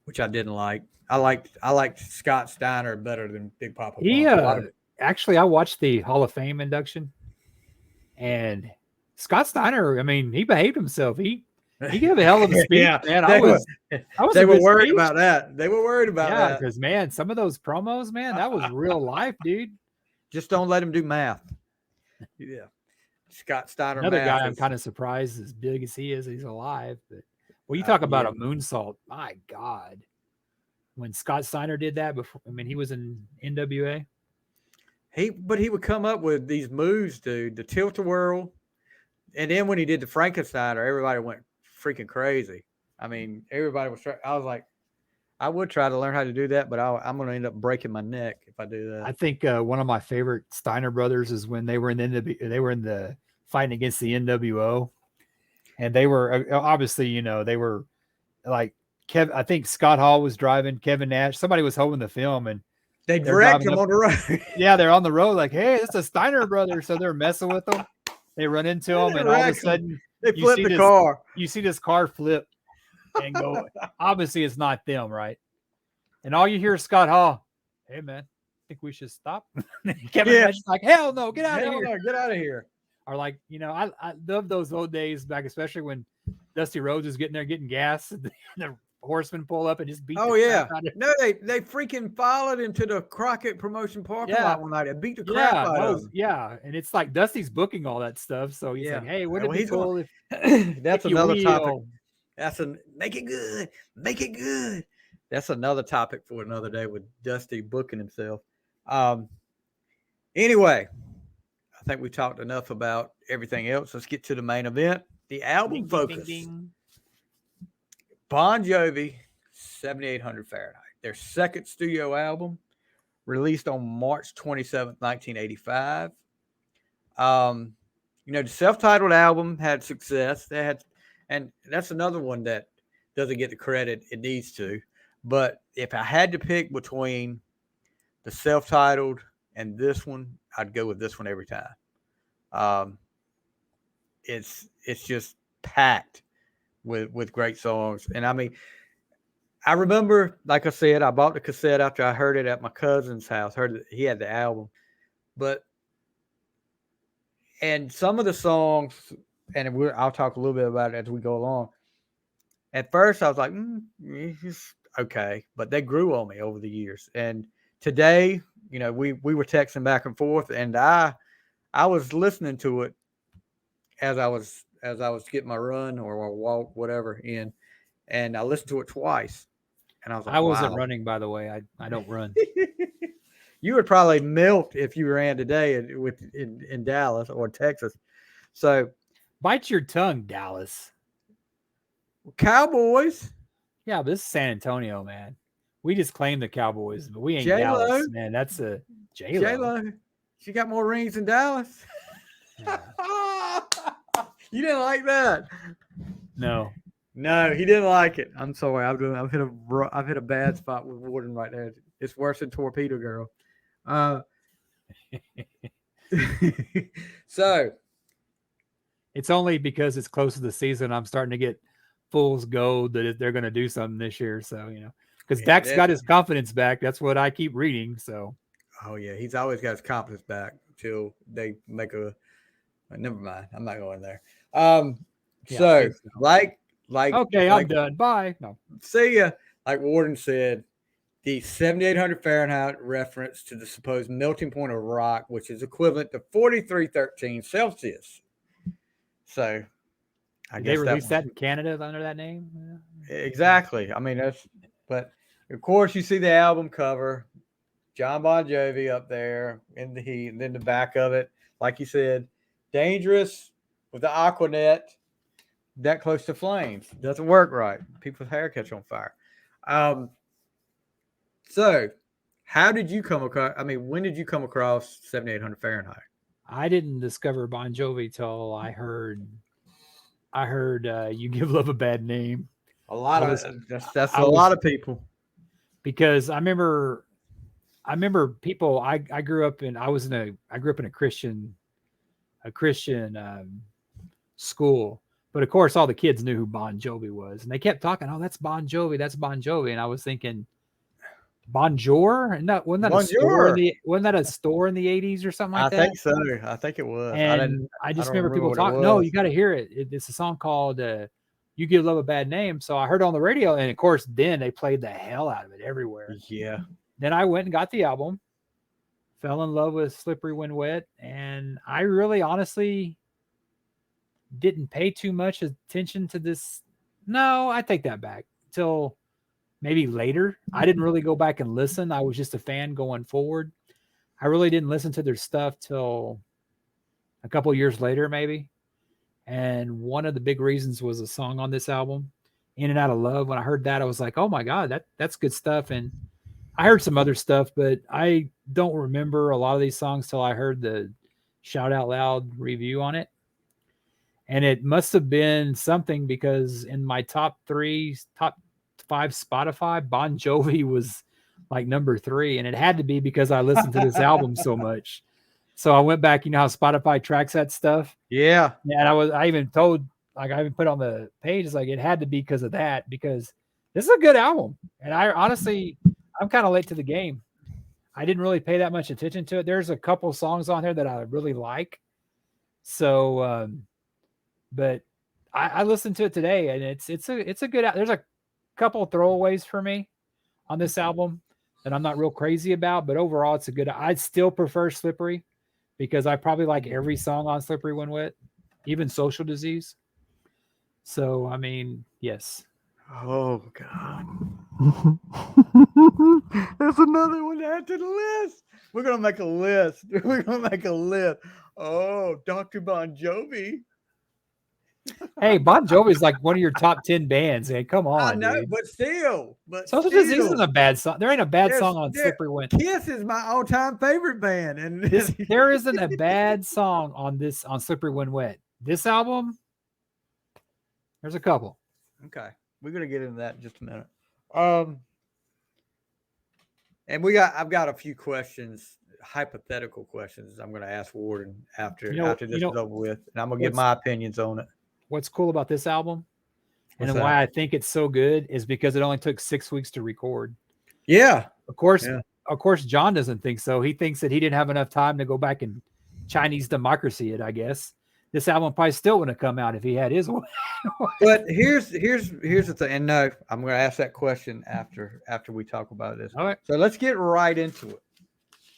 which I didn't like. I liked Scott Steiner better than Big Papa Pump. Actually, I watched the Hall of Fame induction, and Scott Steiner, I mean, he behaved himself. He gave a hell of a speech, Yeah, man. They were worried about that. They were worried about that. Because man, some of those promos, man, that was real life, dude. Just don't let him do math. Yeah. Scott Steiner. Another guy I'm kind of surprised, as big as he is, he's alive. But when you talk about a moonsault, my God. When Scott Steiner did that before, I mean, he was in NWA. But he would come up with these moves, dude, the tilt-a-whirl. And then when he did the Frankensteiner, everybody went freaking crazy. I mean, everybody was I was like, I would try to learn how to do that, but I'm going to end up breaking my neck if I do that. I think one of my favorite Steiner brothers is when they were in the fighting against the NWO, and they were obviously, you know, they were like I think Scott Hall was driving, Kevin Nash, somebody was holding the film, and they wrecked him on the road. Yeah, they're on the road like, hey, it's a Steiner brother, so they're messing with them. They run into him, and all of a sudden they flip the car. You see this car flip and go. Obviously, it's not them, right? And all you hear is Scott Hall. Hey, man, I think we should stop. Kevin Nash is like, hell no, get out of here. No, get out of here. Or like, you know, I love those old days back, especially when Dusty Rhodes was getting there getting gas, and the horsemen pull up and just beat. Oh yeah, no, they freaking followed into the Crockett promotion parking lot one night and beat the crap out of him. Yeah, and it's like Dusty's booking all that stuff, so he's like, hey, wouldn't it be cool if that's another topic? Make it good, make it good. That's another topic for another day with Dusty booking himself. Anyway, I think we talked enough about everything else. Let's get to the main event, the album focus. Bon Jovi, 7800 Fahrenheit, their second studio album, released on March 27th, 1985. You know, the self-titled album had success. And that's another one that doesn't get the credit it needs to. But if I had to pick between the self-titled and this one, I'd go with this one every time. It's just packed with great songs. And I mean, I remember, like I said, I bought the cassette after I heard it at my cousin's house. He had the album. And some of the songs, and I'll talk a little bit about it as we go along. At first, I was like, it's okay. But they grew on me over the years. And today, you know, we were texting back and forth, and I was listening to it as I was getting my run or a walk, whatever, in, and I listened to it twice. And I was like, I wasn't running, by the way. I don't run. You would probably melt if you ran today in Dallas or Texas. So bite your tongue, Dallas. Cowboys. Yeah, but this is San Antonio, man. We just claim the Cowboys, but we ain't J-Lo. Dallas, man. That's a J-Lo. J-Lo. She got more rings than Dallas. Yeah. You didn't like that? No, he didn't like it. I'm sorry. I've hit a bad spot with Worden right there. It's worse than Torpedo Girl. So it's only because it's close to the season. I'm starting to get fool's gold that they're going to do something this year. So, you know, because Dak's got his confidence back. That's what I keep reading. So, oh yeah, he's always got his confidence back until they make a. Never mind. I'm not going there. So. Okay, I'm done. Bye. No. See ya. Like Worden said, the 7800 Fahrenheit reference to the supposed melting point of rock, which is equivalent to 4313 Celsius. So, I guess they released that in Canada under that name. Exactly. I mean, but of course you see the album cover, John Bon Jovi up there in the heat, and then the back of it, like you said, Dangerous with the Aquanet. that close to flames. Doesn't work right. People's hair catch on fire. So how did you come across? I mean, when did you come across 7800 Fahrenheit? I didn't discover Bon Jovi till I heard You Give Love a Bad Name. A lot I of was- that's I a was- lot of people. because I remember people. I grew up in a Christian school, but of course all the kids knew who Bon Jovi was, and they kept talking, "Oh, that's Bon Jovi, that's Bon Jovi," and I was thinking, Bonjour, and wasn't that a store in the 80s or something like that? I think so. I think it was. And I just don't remember people what it talking. No, was. you got to hear it. It's a song called "You Give Love a Bad Name." So I heard it on the radio, and of course, then they played the hell out of it everywhere. Yeah. Then I went and got the album, fell in love with "Slippery When Wet," and I really, honestly, didn't pay too much attention to this. No, I take that back. Till maybe later. I didn't really go back and listen. I was just a fan going forward. I really didn't listen to their stuff till a couple years later, maybe. And one of the big reasons was a song on this album, In and Out of Love. When I heard that, I was like, oh my God, that's good stuff. And I heard some other stuff, but I don't remember a lot of these songs till I heard the Shout Out Loud review on it. And it must have been something, because in my top 5 Spotify, Bon Jovi was like number 3, and it had to be because I listened to this album so much. So I went back, you know how Spotify tracks that stuff? Yeah. And I even told, like, I even put on the page, it's like, it had to be because of that, because this is a good album. And I honestly, I'm kind of late to the game. I didn't really pay that much attention to it. There's a couple songs on here that I really like. So, but I listened to it today, and it's a good, there's a couple throwaways for me on this album that I'm not real crazy about, but overall it's a good, I'd still prefer Slippery, because I probably like every song on Slippery When Wet, even Social Disease. So, I mean, yes. Oh God. There's another one to add to the list. We're gonna make a list. Oh, Dr. Bon Jovi. Hey, Bon Jovi is like one of your top 10 bands. Hey, come on, I know, dude. but still. Social Disease isn't a bad song. There ain't a bad song on Slippery When. Kiss is my all-time favorite band, and There isn't a bad song on Slippery When Wet. This album, there's a couple. Okay, we're gonna get into that in just a minute. And I've got a few questions, hypothetical questions. I'm gonna ask Worden after this is over with, and I'm gonna give my opinions on it. What's cool about this album, What's and that? why I think it's so good, is because it only took 6 weeks to record. Yeah, Of course, John doesn't think so. He thinks that he didn't have enough time to go back and Chinese democracy it, I guess. This album probably still wouldn't have come out if he had his one. But here's the thing, and no, I'm going to ask that question after we talk about this. All right. So let's get right into it.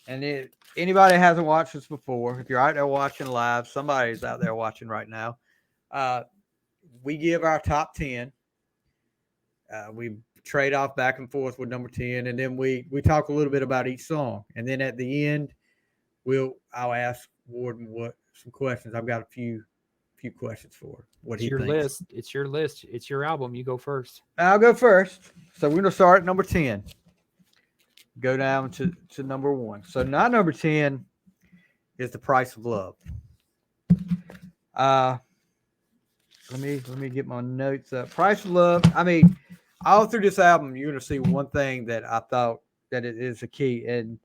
And anybody hasn't watched this before, if you're out there watching live, somebody's out there watching right now. We give our top 10. We trade off back and forth with number 10, and then we talk a little bit about each song, and then at the end, I'll ask Worden some questions. I've got a few questions for what he thinks. It's your list. It's your album. You go first. I'll go first. So we're gonna start at number 10. Go down to number 1. So now number 10 is The Price of Love. Let me get my notes up. Price of Love. I mean, all through this album, you're gonna see one thing that I thought that it is a key, and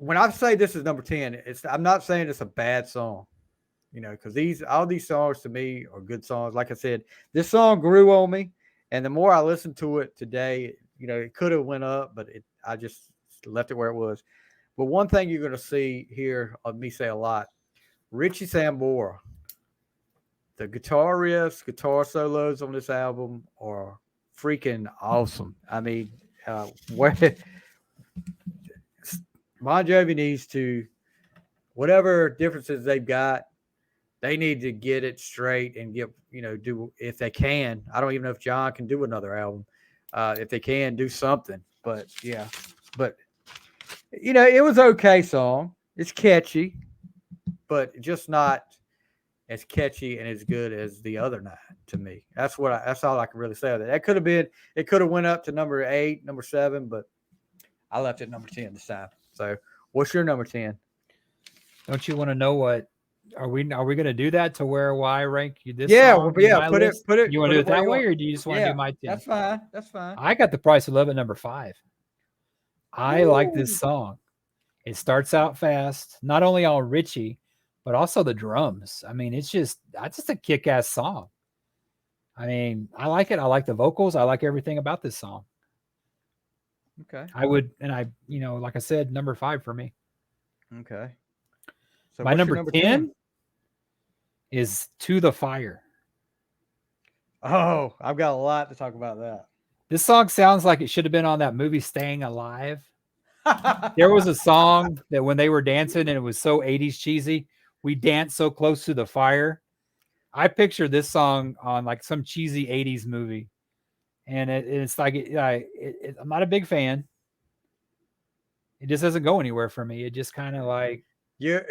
when I say this is number 10, I'm not saying it's a bad song, because all these songs to me are good songs. Like I said, this song grew on me, and the more I listened to it today, it could have went up, but I just left it where it was. But one thing you're going to see here of me say a lot, Richie Sambora, the guitar riffs, guitar solos on this album are freaking awesome. I mean, Bon Jovi needs to, whatever differences they've got, they need to get it straight and do, if they can. I don't even know if John can do another album. If they can, do something. But yeah, it was okay song. It's catchy, but just not as catchy and as good as the other 9 to me. That's all I can really say. That could have been. It could have went up to number 8, number 7, but I left it number 10 this time. So, what's your number 10? Don't you want to know what? Are we going to do that to where I rank you this? Yeah, song well, yeah. my Put list? it. You want to do it that way, or do you just want to do my 10? That's fine. That's fine. I got The Price of Love at number 5. I like this song. It starts out fast, not only on Richie, but also the drums. I mean, that's just a kick-ass song. I mean, I like it. I like the vocals. I like everything about this song. Okay. Like I said, number 5 for me. Okay. So my number 10 is To the Fire. Oh, I've got a lot to talk about that. This song sounds like it should have been on that movie Staying Alive. There was a song that when they were dancing and it was so 80s cheesy, we danced so close to the fire. I picture this song on like some cheesy 80s movie. And it's like, I'm not a big fan. It just doesn't go anywhere for me. It just kind of like, like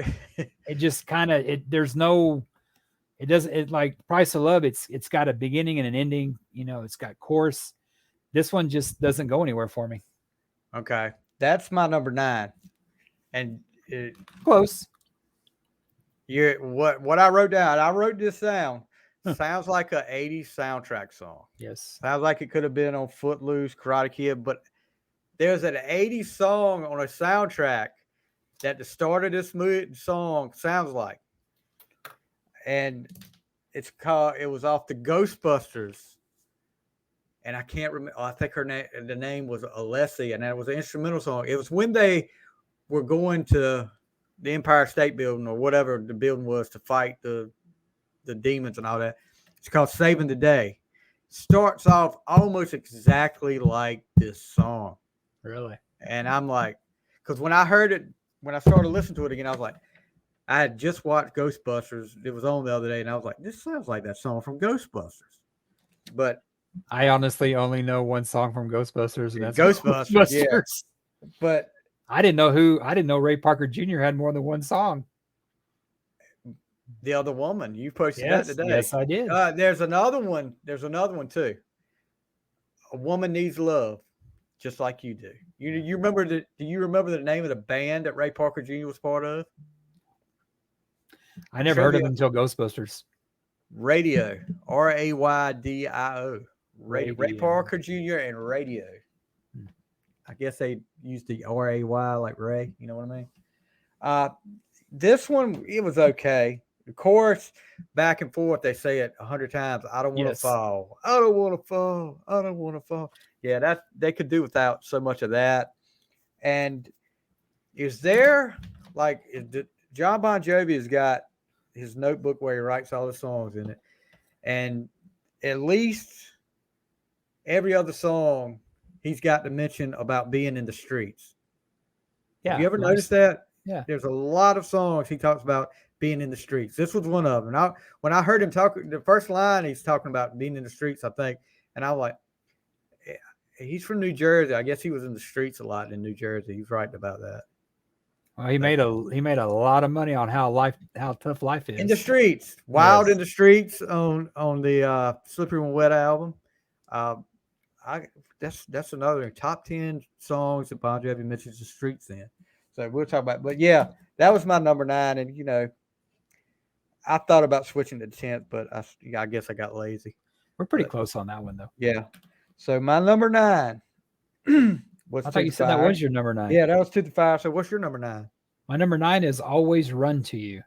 Price of Love. It's got a beginning and an ending, it's got chorus. This one just doesn't go anywhere for me. Okay. That's my number 9. And close. What I wrote down, I wrote this down. Sounds like an 80s soundtrack song. Yes. Sounds like it could have been on Footloose, Karate Kid, but there's an 80s song on a soundtrack that the start of this song sounds like. And it was off the Ghostbusters. And I can't remember. I think the name was Alessi, and that was an instrumental song. It was when they were going to the Empire State Building or whatever the building was to fight the demons and all that. It's called Saving the Day. Starts off almost exactly like this song. Really? And I'm like, because when I heard it, when I started listening to it again, I was like, I had just watched Ghostbusters. It was on the other day, and I was like, this sounds like that song from Ghostbusters. But I honestly only know one song from Ghostbusters, and that's Ghostbusters. Yeah. But I didn't know Ray Parker Jr. had more than one song. The Other Woman, you posted that today. Yes, I did. There's another one. There's another one too. A Woman Needs Love, just like you do. You remember do you remember the name of the band that Ray Parker Jr. was part of? I never heard of them until Ghostbusters. Radio, RAYDIO. Ray Parker Jr. and Radio. I guess they used the RAY like Ray. You know what I mean? This one, it was okay. The chorus, back and forth, they say it 100 times. I don't want to fall. I don't want to fall. I don't want to fall. Yeah, they could do without so much of that. And John Bon Jovi has got his notebook where he writes all the songs in it. And at least every other song, he's got to mention about being in the streets. Yeah. Have you ever noticed that? Yeah. There's a lot of songs he talks about being in the streets. This was one of them. When I heard him talk, the first line he's talking about being in the streets, I think, and I was like, he's from New Jersey. I guess he was in the streets a lot in New Jersey. He's right about that. Well, he made a lot of money on how tough life is in the streets. Wild in the Streets on the Slippery When Wet album. That's another top 10 songs that Bon Jovi mentions the streets in. So we'll talk about. But yeah, that was my number 9, and I thought about switching to the 10th, but I guess I got lazy. We're pretty close on that one though. Yeah. So my number 9. I thought you said that was your number 9. Yeah, that was To the Fire. So what's your number 9? My number 9 is Always Run to You.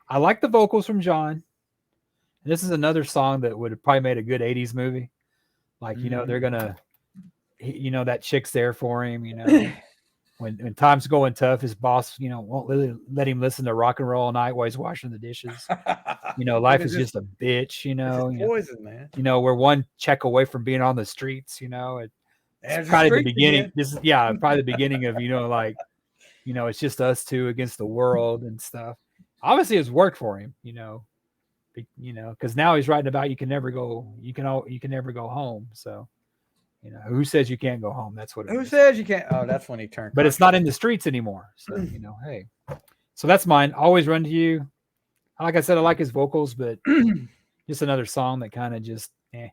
I like the vocals from John. This is another song that would have probably made a good 80s movie. Like, they're going to, that chick's there for him, when time's going tough, his boss, won't really let him listen to rock and roll all night while he's washing the dishes. Life is just a bitch, It's poison, man. We're one check away from being on the streets, it's probably the beginning. Probably the beginning of, it's just us two against the world and stuff. Obviously it's worked for him, because now he's writing about you can never go home. So, who says you can't go home? That's what it is. Who says you can't? Oh, that's when he turned. But it's not in the streets anymore. So, hey. So that's mine. Always Run to You. like I said, I like his vocals, but just another song that kind of just, eh.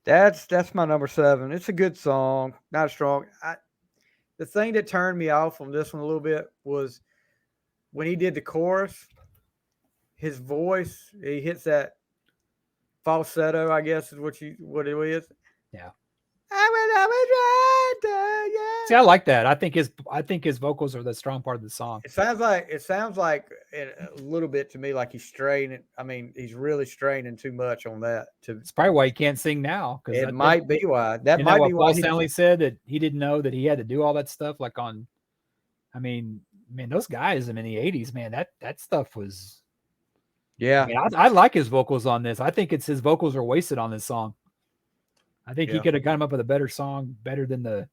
That's my number 7. It's a good song, not strong. The thing that turned me off on this one a little bit was when he did the chorus. His voice, he hits that falsetto, I guess is what it is. Yeah. I right, yeah. See, I like that. I think his vocals are the strong part of the song. It sounds like a little bit to me like he's straining. I mean, he's really straining too much on that. It's probably why he can't sing now. It might be why. That you might know be what why Paul Stanley said, that he didn't know that he had to do all that stuff. Like on, I mean, man, those guys in the '80s, man, that stuff was. Yeah, I mean, I like his vocals on this. I think it's his vocals are wasted on this song. I think he could have got him up with a better song, better than the.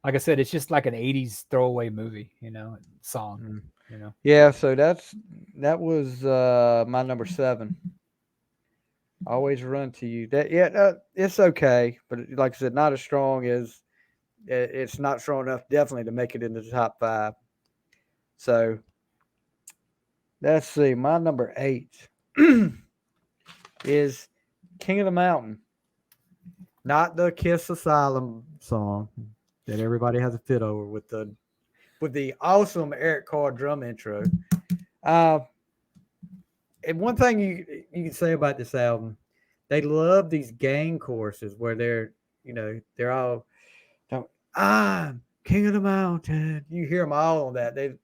Like I said, it's just like an '80s throwaway movie, song. Yeah, so that was my number 7. Always run to you. It's okay, but like I said, not as strong as it's not strong enough, definitely, to make it into the top 5. So let's see. My number 8 is King of the Mountain, not the Kiss Asylum song that everybody has a fit over with the awesome Eric Carr drum intro. And one thing you can say about this album, they love these gang choruses where they're all I'm King of the Mountain. You hear them all on that.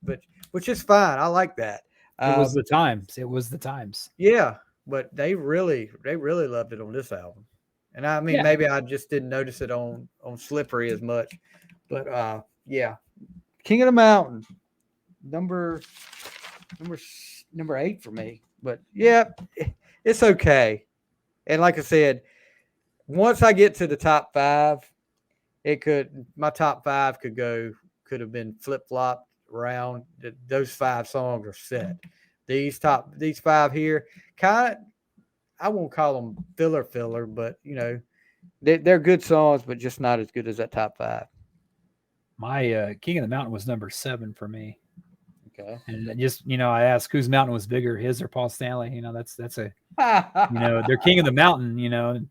Which is fine. I like that. It was the times. It was the times. Yeah, but they really loved it on this album. And I mean, maybe I just didn't notice it on Slippery as much. But yeah, King of the Mountain, number 8 for me. But yeah, it's okay. And like I said, once I get to the top 5, my top 5 could have been flip flopped around. Those 5 songs are set. These 5 here, kind of, I won't call them filler, but they're good songs, but just not as good as that top 5. My King of the Mountain was number 7 for me. Okay. And just, I asked whose mountain was bigger, his or Paul Stanley. That's a, they're King of the Mountain, and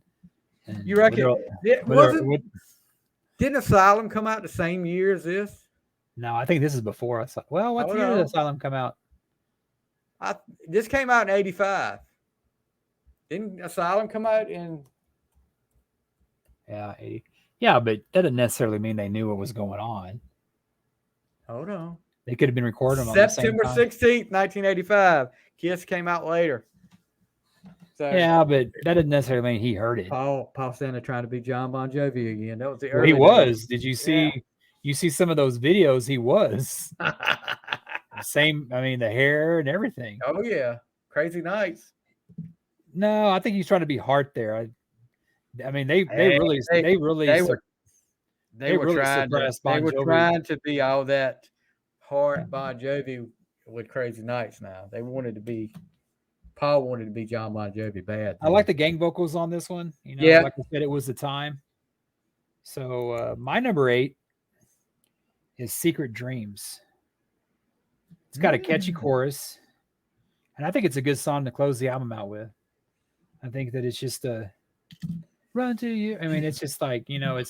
you reckon? Didn't Asylum come out the same year as this? No, I think this is before. Well, what year did Asylum come out? This came out in 85. Didn't Asylum come out in? Yeah, 80. Yeah, but that doesn't necessarily mean they knew what was going on. Hold on. They could have been recording them September 16th, 1985. Kiss came out later. So, yeah, but that didn't necessarily mean he heard it. Paul Stanley trying to be John Bon Jovi again. That was the early. He was. Did you see? Yeah. You see some of those videos? He was. Same. I mean, the hair and everything. Oh yeah, Crazy Nights. No, I think he's trying to be Hart there. I mean, they were trying to be all that Hart Bon Jovi with Crazy Nights. Now Paul wanted to be John Bon Jovi bad. I like the gang vocals on this one. Like I said, it was the time. So my number 8 is Secret Dreams. It's got a catchy chorus, and I think it's a good song to close the album out with. I think that it's just a run to you. I mean, it's just like, I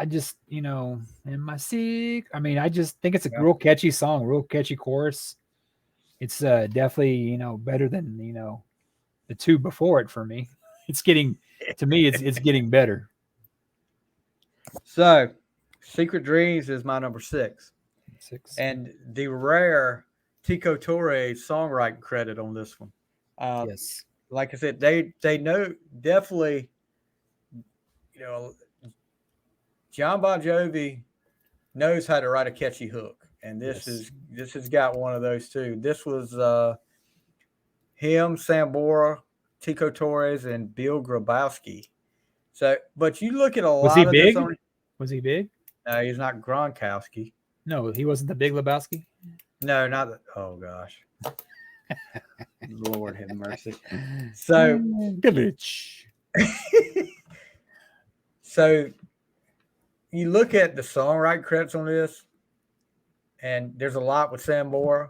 just, in my secret. I mean, I just think it's a real catchy song, real catchy chorus. It's definitely, better than, the 2 before it for me. It's getting better. So, Secret Dreams is my number 6. And the rare Tico Torre songwriting credit on this one. Yes. Like I said, they know definitely, John Bon Jovi knows how to write a catchy hook. And this has got one of those too. This was him, Sambora, Tico Torres, and Bill Grabowski. So, but you look at a lot of this. Was he big? No, he's not Gronkowski. No, he wasn't the Big Lebowski. No, not the. Oh gosh. Lord have mercy. So, so you look at the songwriting credits on this, and there's a lot with Sambora,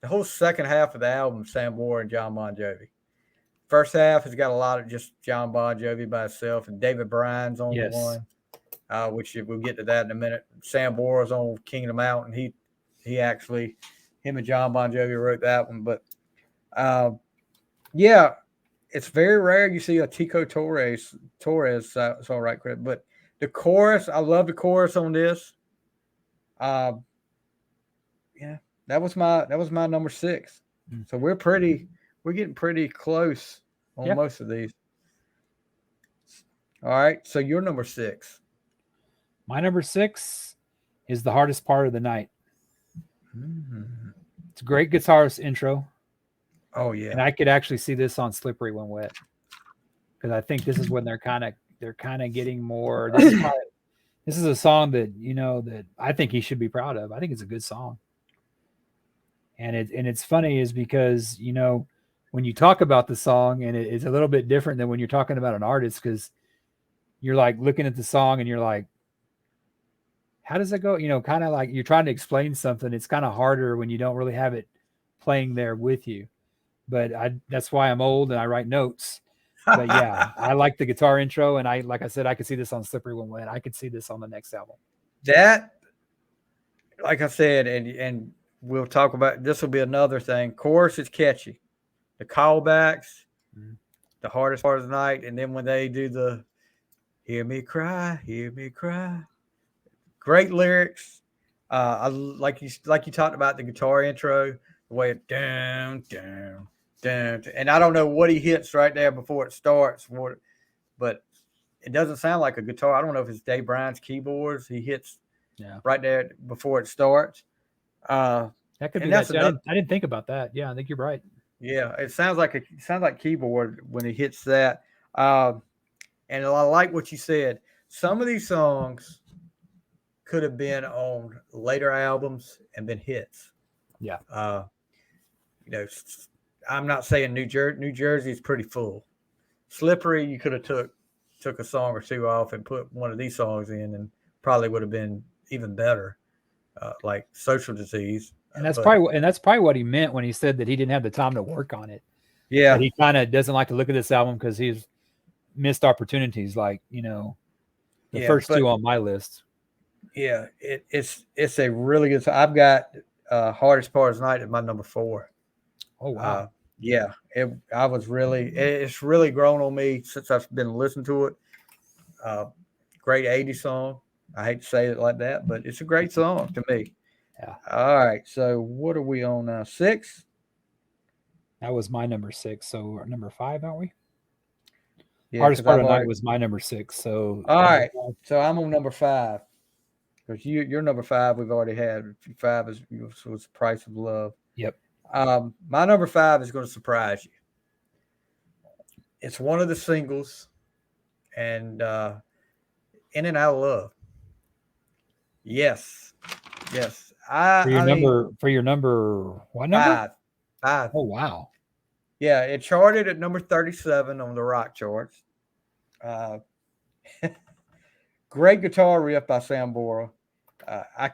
the whole second half of the album, Sam Moore and John Bon Jovi. First half has got a lot of just John Bon Jovi by himself, and David Bryan's on Yes. one, which we'll get to that in a minute. Sam Moore's on King of the Mountain. He actually, him and John Bon Jovi wrote that one. But yeah, it's very rare you see a Tico Torres song right credit. But the chorus, I love the chorus on this. Yeah, that was my number 6. So we're getting pretty close on most of these. All right, so your number 6. My number 6 is The Hardest Part of the Night. Mm-hmm. It's a great guitarist intro. Oh yeah, and I could actually see this on Slippery When Wet, because I think this is when they're kind of getting more. This is a song that that I think he should be proud of. I think it's a good song, and it's funny is because when you talk about the song, and it's a little bit different than when you're talking about an artist, because you're like looking at the song and you're like, how does it go? Kind of like you're trying to explain something. It's kind of harder when you don't really have it playing there with you. But that's why I'm old and I write notes. But yeah, I like the guitar intro, and like I said, I could see this on Slippery When Wet. I could see this on the next album. That, like I said, and we'll talk about this. Will be another thing. Chorus is catchy. The callbacks, the hardest part of the night, and then when they do the "Hear Me Cry, Hear Me Cry," great lyrics. I like you talked about the guitar intro, the way it down, and I don't know what he hits right there before it starts, but it doesn't sound like a guitar. I don't know if it's Dave Bryan's keyboards he hits right there before it starts. That could be that. I didn't think about that. Yeah, I think you're right. Yeah, it sounds like keyboard when he hits that. And I like what you said. Some of these songs could have been on later albums and been hits. Yeah. I'm not saying New Jersey is pretty full. Slippery, you could have took a song or two off and put one of these songs in, and probably would have been even better. Like Social Disease. And that's probably what he meant when he said that he didn't have the time to work on it. Yeah. That he kind of doesn't like to look at this album because he's missed opportunities, like the first two on my list. Yeah, it's a really good song. I've got Hardest Part of the Night at my number 4. Oh wow. Yeah, it's really grown on me since I've been listening to it. Great 80s song. I hate to say it like that, but it's a great song to me. Yeah. All right, so what are we on now? 6? That was my number 6. So we're at number 5, aren't we? Yeah, Hardest Part of the Night was my number 6. So all right, so I'm on number 5. Because your number 5 we've already had. 5 was the Price of Love. Yep. My number 5 is going to surprise you. It's one of the singles, and In and Out of Love. Yes. For your number what number? 5. Oh wow. Yeah, it charted at number 37 on the rock charts. Great guitar riff by Sam Bora. I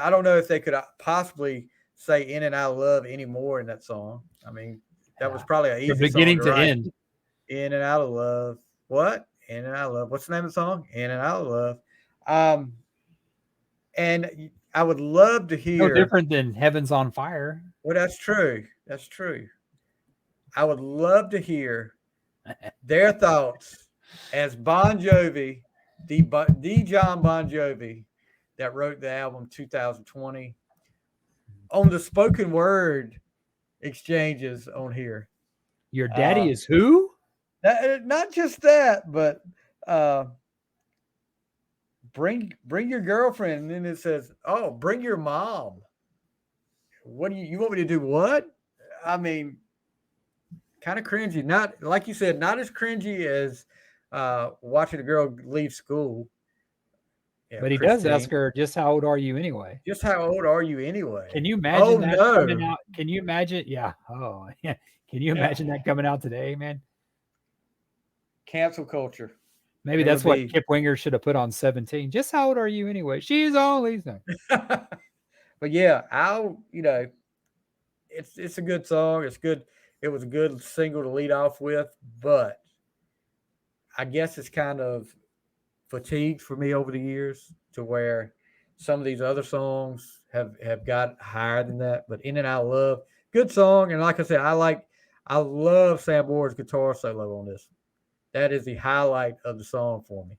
don't know if they could possibly say In and Out of Love anymore in that song. I mean, that was probably an easy from beginning song to end. In and Out of Love. What? In and Out of Love. What's the name of the song? In and Out of Love. And I would love to hear. No different than Heaven's on Fire. Well, that's true. I would love to hear their thoughts as Bon Jovi, the John Bon Jovi that wrote the album 2020, on the spoken word exchanges on here. Your daddy is who? Not just that, but bring your girlfriend, and then it says, "Oh, bring your mom." What do you want me to do? What? I mean, kind of cringy. Not like you said, not as cringy as watching a girl leave school. Yeah, but he does ask her, "Just how old are you anyway?" Just how old are you anyway? Can you imagine that coming out? Can you imagine? Yeah. Oh, yeah. Can you imagine that coming out today, man? Cancel culture. Maybe that's what Kip Winger should have put on 17. Just how old are you anyway? She's only. But yeah, it's a good song. It's good. It was a good single to lead off with, but I guess it's kind of fatigued for me over the years to where some of these other songs have got higher than that. But In and Out of Love, good song, and like I said, I love Sam Moore's guitar solo on this. That is the highlight of the song for me.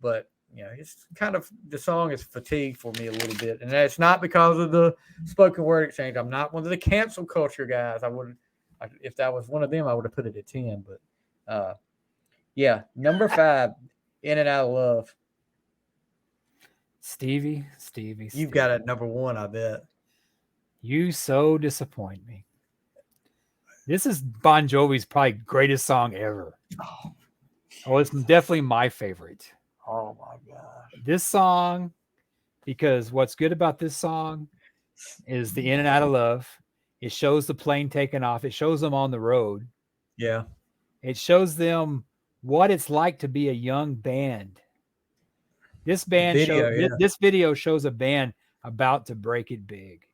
But it's kind of the song is fatigued for me a little bit, and that's not because of the spoken word exchange. I'm not one of the cancel culture guys. If that was one of them, I would have put it at 10. But yeah, number 5, In and Out of Love. Stevie. You've got it number 1, I bet. You so disappoint me. This is Bon Jovi's probably greatest song ever. Oh, it's definitely my favorite. Oh my gosh. This song, because what's good about this song is the In and Out of Love. It shows the plane taking off. It shows them on the road. Yeah. It shows them what it's like to be a young band. This video shows a band about to break it big.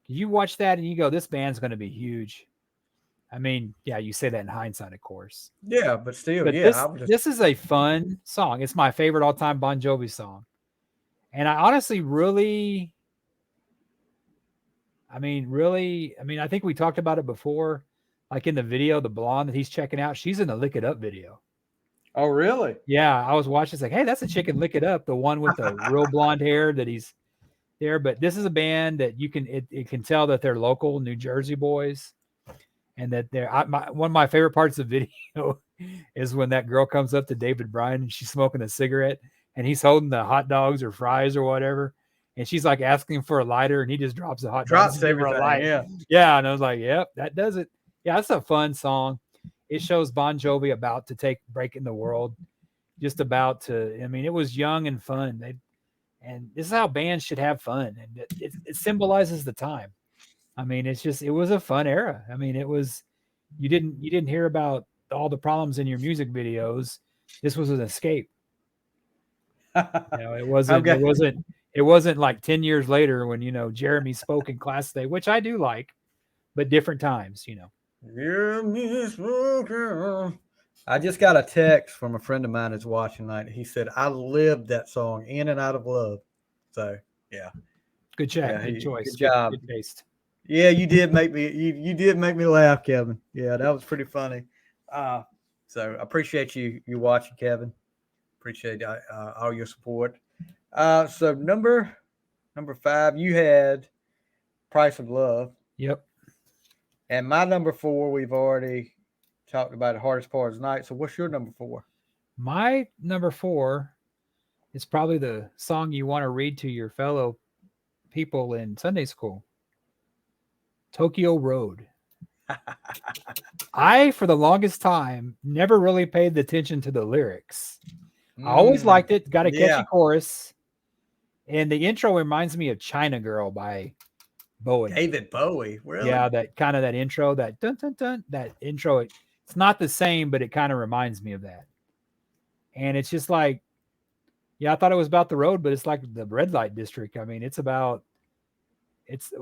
You watch that and you go, this band's going to be huge. I mean, yeah, you say that in hindsight, of course. Yeah, but still, But yeah. this is a fun song. It's my favorite all-time Bon Jovi song. And I honestly I think we talked about it before. Like in the video, the blonde that he's checking out, she's in the Lick It Up video. Oh, really? Yeah, I was watching. It's like, hey, that's a chicken Lick It Up, the one with the real blonde hair that he's there. But this is a band that it can tell that they're local New Jersey boys. And that one of my favorite parts of the video is when that girl comes up to David Bryan and she's smoking a cigarette and he's holding the hot dogs or fries or whatever. And she's like asking for a lighter and he just drops the hot dogs. Everything, yeah. And I was like, yep, that does it. Yeah, that's a fun song. It shows Bon Jovi about to break in the world. Just about to, it was young and fun. And this is how bands should have fun. And it symbolizes the time. It was a fun era. It was, you didn't hear about all the problems in your music videos. This was an escape. It wasn't like 10 years later when, Jeremy spoke in class today, which I do like, but different times, Jeremy spoke. I just got a text from a friend of mine that's watching tonight. He said, I lived that song, In and Out of Love. So, yeah. Good chat. Yeah, good choice. Good job. Good taste. Yeah, you did make me. You did make me laugh, Kevin. Yeah, that was pretty funny. So I appreciate you watching, Kevin. Appreciate all your support. So number 5, you had Price of Love. Yep. And my number 4, we've already talked about. The Hardest Part of the Night. So what's your number 4? My number 4 is probably the song you want to read to your fellow people in Sunday school. Tokyo Road. I, for the longest time, never really paid attention to the lyrics. I always liked it. Got a catchy chorus. And the intro reminds me of China Girl by Bowie. David Bowie, really? Yeah, that intro, that dun dun dun, that intro. It's not the same, but it kind of reminds me of that. And it's just like, I thought it was about the road, but it's like the red light district.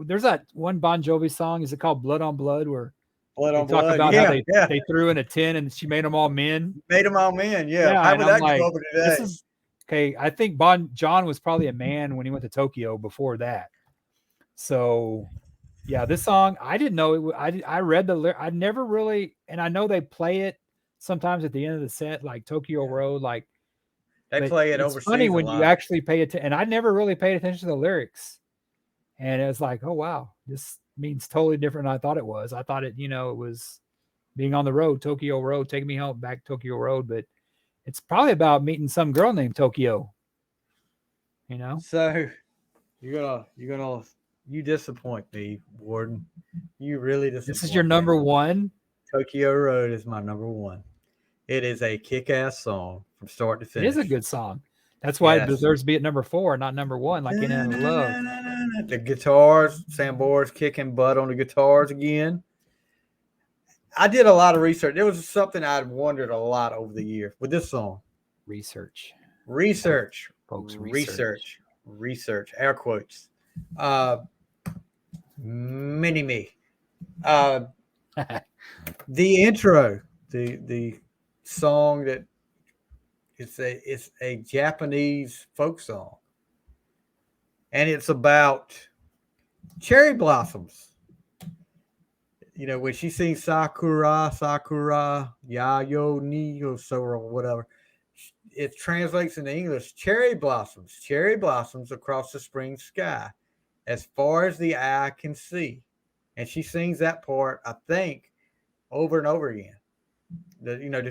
There's that one Bon Jovi song. Is it called Blood on Blood? Where Blood on Blood. Talk about how they threw in a 10 and she made them all men. Made them all men. Yeah. How would that go over today? Okay. I think John was probably a man when he went to Tokyo before that. So yeah, this song, I didn't know it. I read the lyric. I never really, and I know they play it sometimes at the end of the set, like Tokyo Road, like they play it overseas. It's funny when you actually pay attention, and I never really paid attention to the lyrics. And it was like, oh, wow, this means totally different than I thought it was. I thought it was being on the road, Tokyo Road, take me home, back Tokyo Road. But it's probably about meeting some girl named Tokyo, So you disappoint me, Worden. You really disappoint me. This is your number 1? Tokyo Road is my number 1. It is a kick-ass song from start to finish. It is a good song. That's why it deserves to be at number 4, not number 1, like In and Out of Love. The guitars, Sam Moore's kicking butt on the guitars again. I did a lot of research. There was something I'd wondered a lot over the year with this song. Research. Folks, research. Air quotes. Mini-Me. Uh, the intro, the song that it's a Japanese folk song, and it's about cherry blossoms. You know, when she sings Sakura, Sakura, Yayo ni or so or whatever, it translates into English cherry blossoms across the spring sky, as far as the eye can see. And she sings that part, I think, over and over again.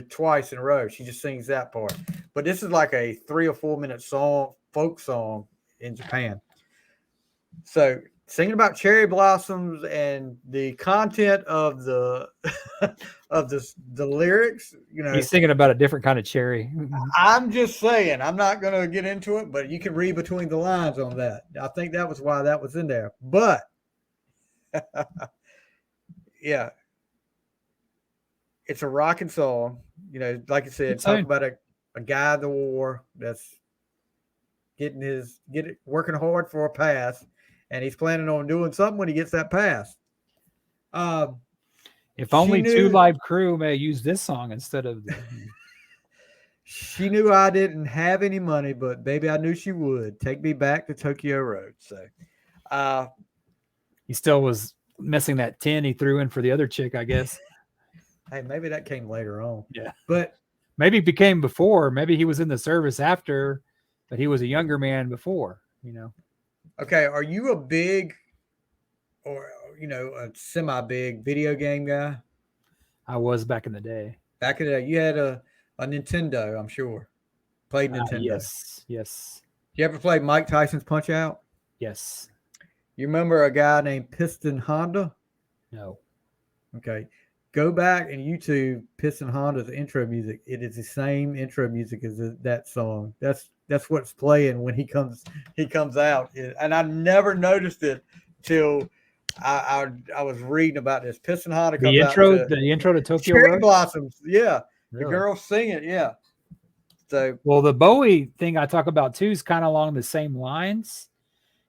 Twice in a row. She just sings that part. But this is like a 3 or 4 minute song, folk song in Japan. So singing about cherry blossoms and the content of the of the lyrics, He's thinking about a different kind of cherry. I'm just saying, I'm not going to get into it, but you can read between the lines on that. I think that was why that was in there. But yeah, it's a rocking song. Like I said, talk about a guy in the war that's working hard for a pass, and he's planning on doing something when he gets that pass. If only Two Live Crew may use this song instead of the. She knew I didn't have any money, but baby, I knew she would take me back to Tokyo Road. So, he still was missing that 10 he threw in for the other chick, I guess. Hey, maybe that came later on. Yeah, but maybe it became before. Maybe he was in the service after, but he was a younger man before. Okay, are you a big or a semi-big video game guy? I was back in the day. Back in the day, you had a Nintendo, I'm sure. Played Nintendo. Yes. You ever played Mike Tyson's Punch Out? Yes. You remember a guy named Piston Honda? No. Okay. Go back and YouTube Piston Honda's intro music. It is the same intro music as that song. That's what's playing when he comes out. And I never noticed it till I was reading about this. Piston Honda comes the intro to Tokyo Cherry Road? Blossoms. Yeah. Really? The girl sing it. Yeah. So, well, the Bowie thing I talk about too is kind of along the same lines.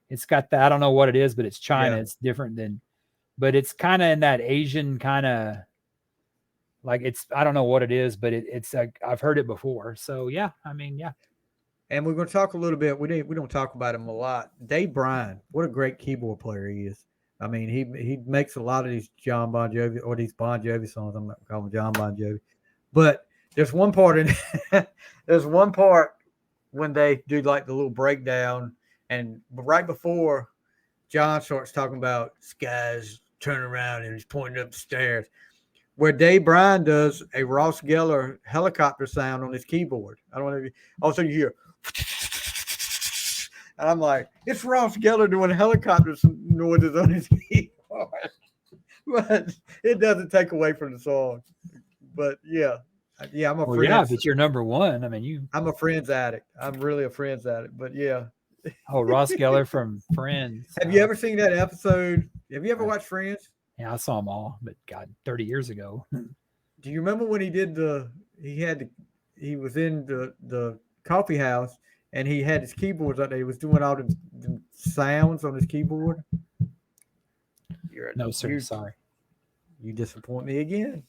It's got that, I don't know what it is, but it's China. Yeah. It's different but it's kind of in that Asian kind of, like, it's, I don't know what it is, but it's like, I've heard it before. So yeah, I mean, yeah. And we're going to talk a little bit. We don't talk about him a lot. Dave Bryan, what a great keyboard player he is. I mean, he makes a lot of these John Bon Jovi or these Bon Jovi songs. I'm not calling John Bon Jovi, but there's one part when they do like the little breakdown, and right before John starts talking about skies turn around and he's pointing up the stairs, where Dave Bryan does a Ross Geller helicopter sound on his keyboard. I don't know if all of a sudden you hear, and I'm like, it's Ross Geller doing helicopter noises on his keyboard. But it doesn't take away from the song. But yeah, I'm a friend. Yeah, if it's your number one, I mean, I'm a Friends addict. I'm really a Friends addict. But yeah. Oh, Ross Geller from Friends. Have you ever seen that episode? Have you ever watched Friends? Yeah, I saw them all, but God, 30 years ago. Do you remember when he was in the coffee house and he had his keyboards out there? He was doing all the sounds on his keyboard. No, sir. Sorry. You disappoint me again.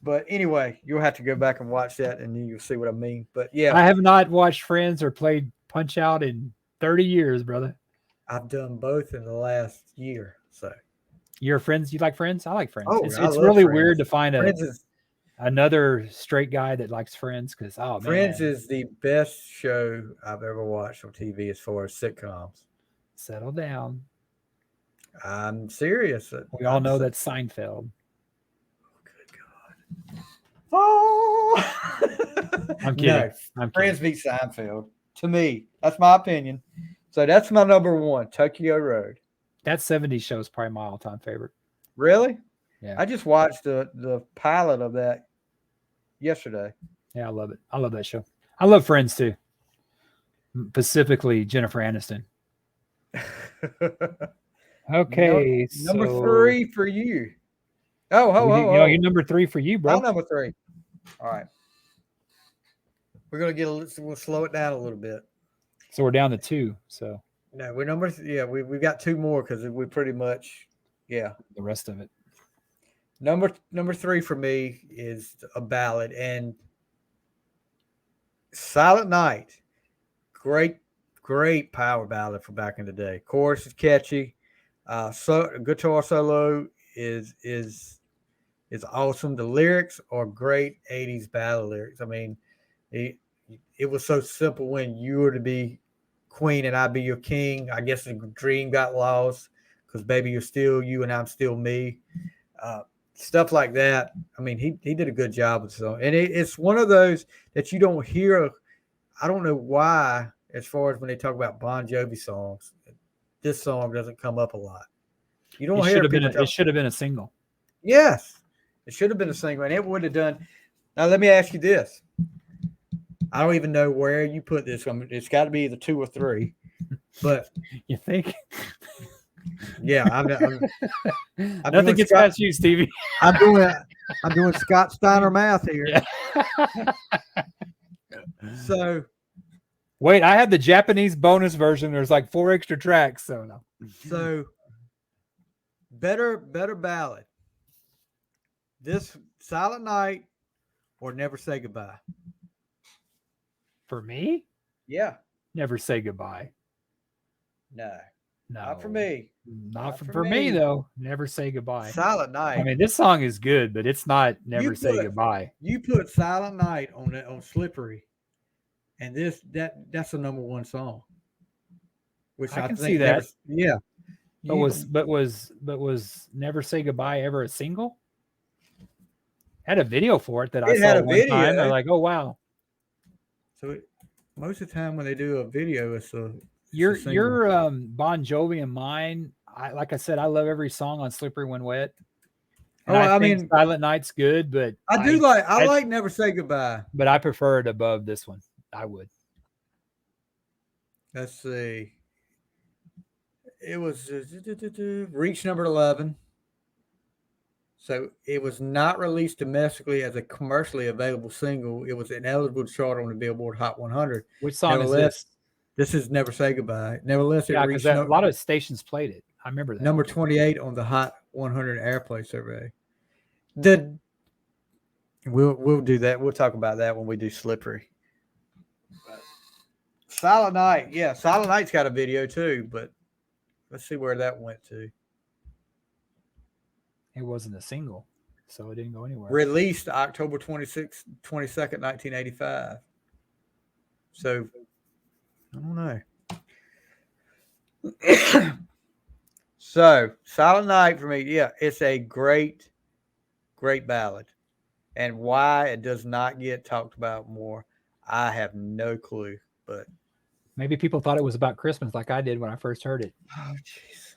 But anyway, you'll have to go back and watch that and then you'll see what I mean. But yeah. I have not watched Friends or played Punch Out in 30 years, brother. I've done both in the last year. So you're Friends? You like Friends? I like Friends. Oh, it's really Friends. Weird to find another straight guy that likes Friends because Friends is the best show I've ever watched on TV as far as sitcoms. Settle down. I'm serious. We all know that's Seinfeld. Good God. Oh, I'm kidding. No, I'm Friends beat Seinfeld. To me, that's my opinion. So that's my number one, Tokyo Road. That 70s show is probably my all-time favorite. Really? Yeah. I just watched the pilot of that yesterday. Yeah, I love it. I love that show. I love Friends too. Specifically Jennifer Aniston. Okay. Number 3 for you. You're number 3 for you, bro. I'm number 3. All right. We're gonna we'll slow it down a little bit. So we're down to 2. So no, we're number. Yeah, we've got 2 more because we pretty much. Yeah. The rest of it. Number three for me is a ballad, and Silent Night. Great power ballad for back in the day. Chorus is catchy. Guitar solo is awesome. The lyrics are great 80s ballad lyrics. I mean, it, it was so simple when you were to be queen and I be your king. I guess the dream got lost because baby, you're still you and I'm still me. Uh, Stuff like that. I mean, he did a good job with the song, and it's one of those that you don't hear. I don't know why, as far as when they talk about Bon Jovi songs, this song doesn't come up a lot. You don't hear people It talk. should have been a single. Yes, it should have been a single, and it would have done. Now, let me ask you this. I don't even know where you put this. I mean, it's got to be either 2 or 3. But You think? yeah, I'm Nothing doing gets Scott, past you, Stevie. I'm doing Scott Steiner math here. Yeah. So Wait, I had the Japanese bonus version. There's like 4 extra tracks. So no. so better ballad. This Silent Night or Never Say Goodbye. For me, Yeah. Never Say Goodbye. No. No, Not for me. Not for me though. Never Say Goodbye. Silent Night. I mean, this song is good, but it's not Never Say put- Goodbye. You put Silent Night on Slippery, and that's the number 1 song. Which I can think see that. yeah. But was Never Say Goodbye ever a single? Had a video for it that I It saw had a one time. video. They're like, oh wow. So most of the time when they do a video, it's a Your single. Bon Jovi and mine. Like I said, I love every song on Slippery When Wet. And Oh, I I think mean, Silent Night's good, but I like Never Say Goodbye. but I prefer it above this one. I would. Let's see. It was reach number 11. So it was not released domestically as a commercially available single. It was ineligible to chart on the Billboard Hot 100. Which song is Nevertheless, this? This is Never Say Goodbye. Nevertheless, it Yeah, reached because a lot of stations played it. I remember that. number 28 on the Hot 100 airplay survey. We'll do that. We'll talk about that when we do Slippery. Silent Night, yeah, Silent Night's got a video too, but let's see where that went to. It wasn't a single, so it didn't go anywhere. Released October 22nd, 1985. So I don't know. So Silent Night for me, yeah, it's a great ballad. And why it does not get talked about more, I have no clue. But maybe people thought it was about Christmas, like I did when I first heard it. Oh, jeez.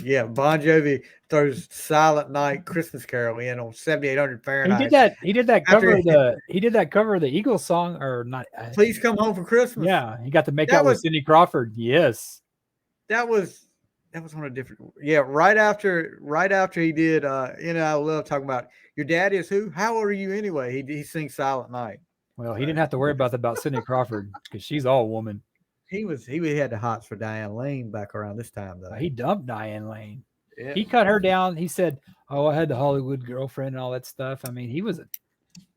Yeah, Bon Jovi throws Silent Night Christmas Carol in on 7,800 Fahrenheit. He did that cover of the Eagles song, or not? Please Come Home for Christmas. Yeah, he got to make out with Cindy Crawford. Yes, that was on a different. Yeah, right after he did. I love talking about your dad is who? How old are you anyway? He sings Silent Night. Well, he didn't have to worry about Cindy Crawford because she's all woman. He had the hots for Diane Lane back around this time though. He dumped Diane Lane. Yeah. He cut her down. He said, "Oh, I had the Hollywood girlfriend and all that stuff." I mean, he was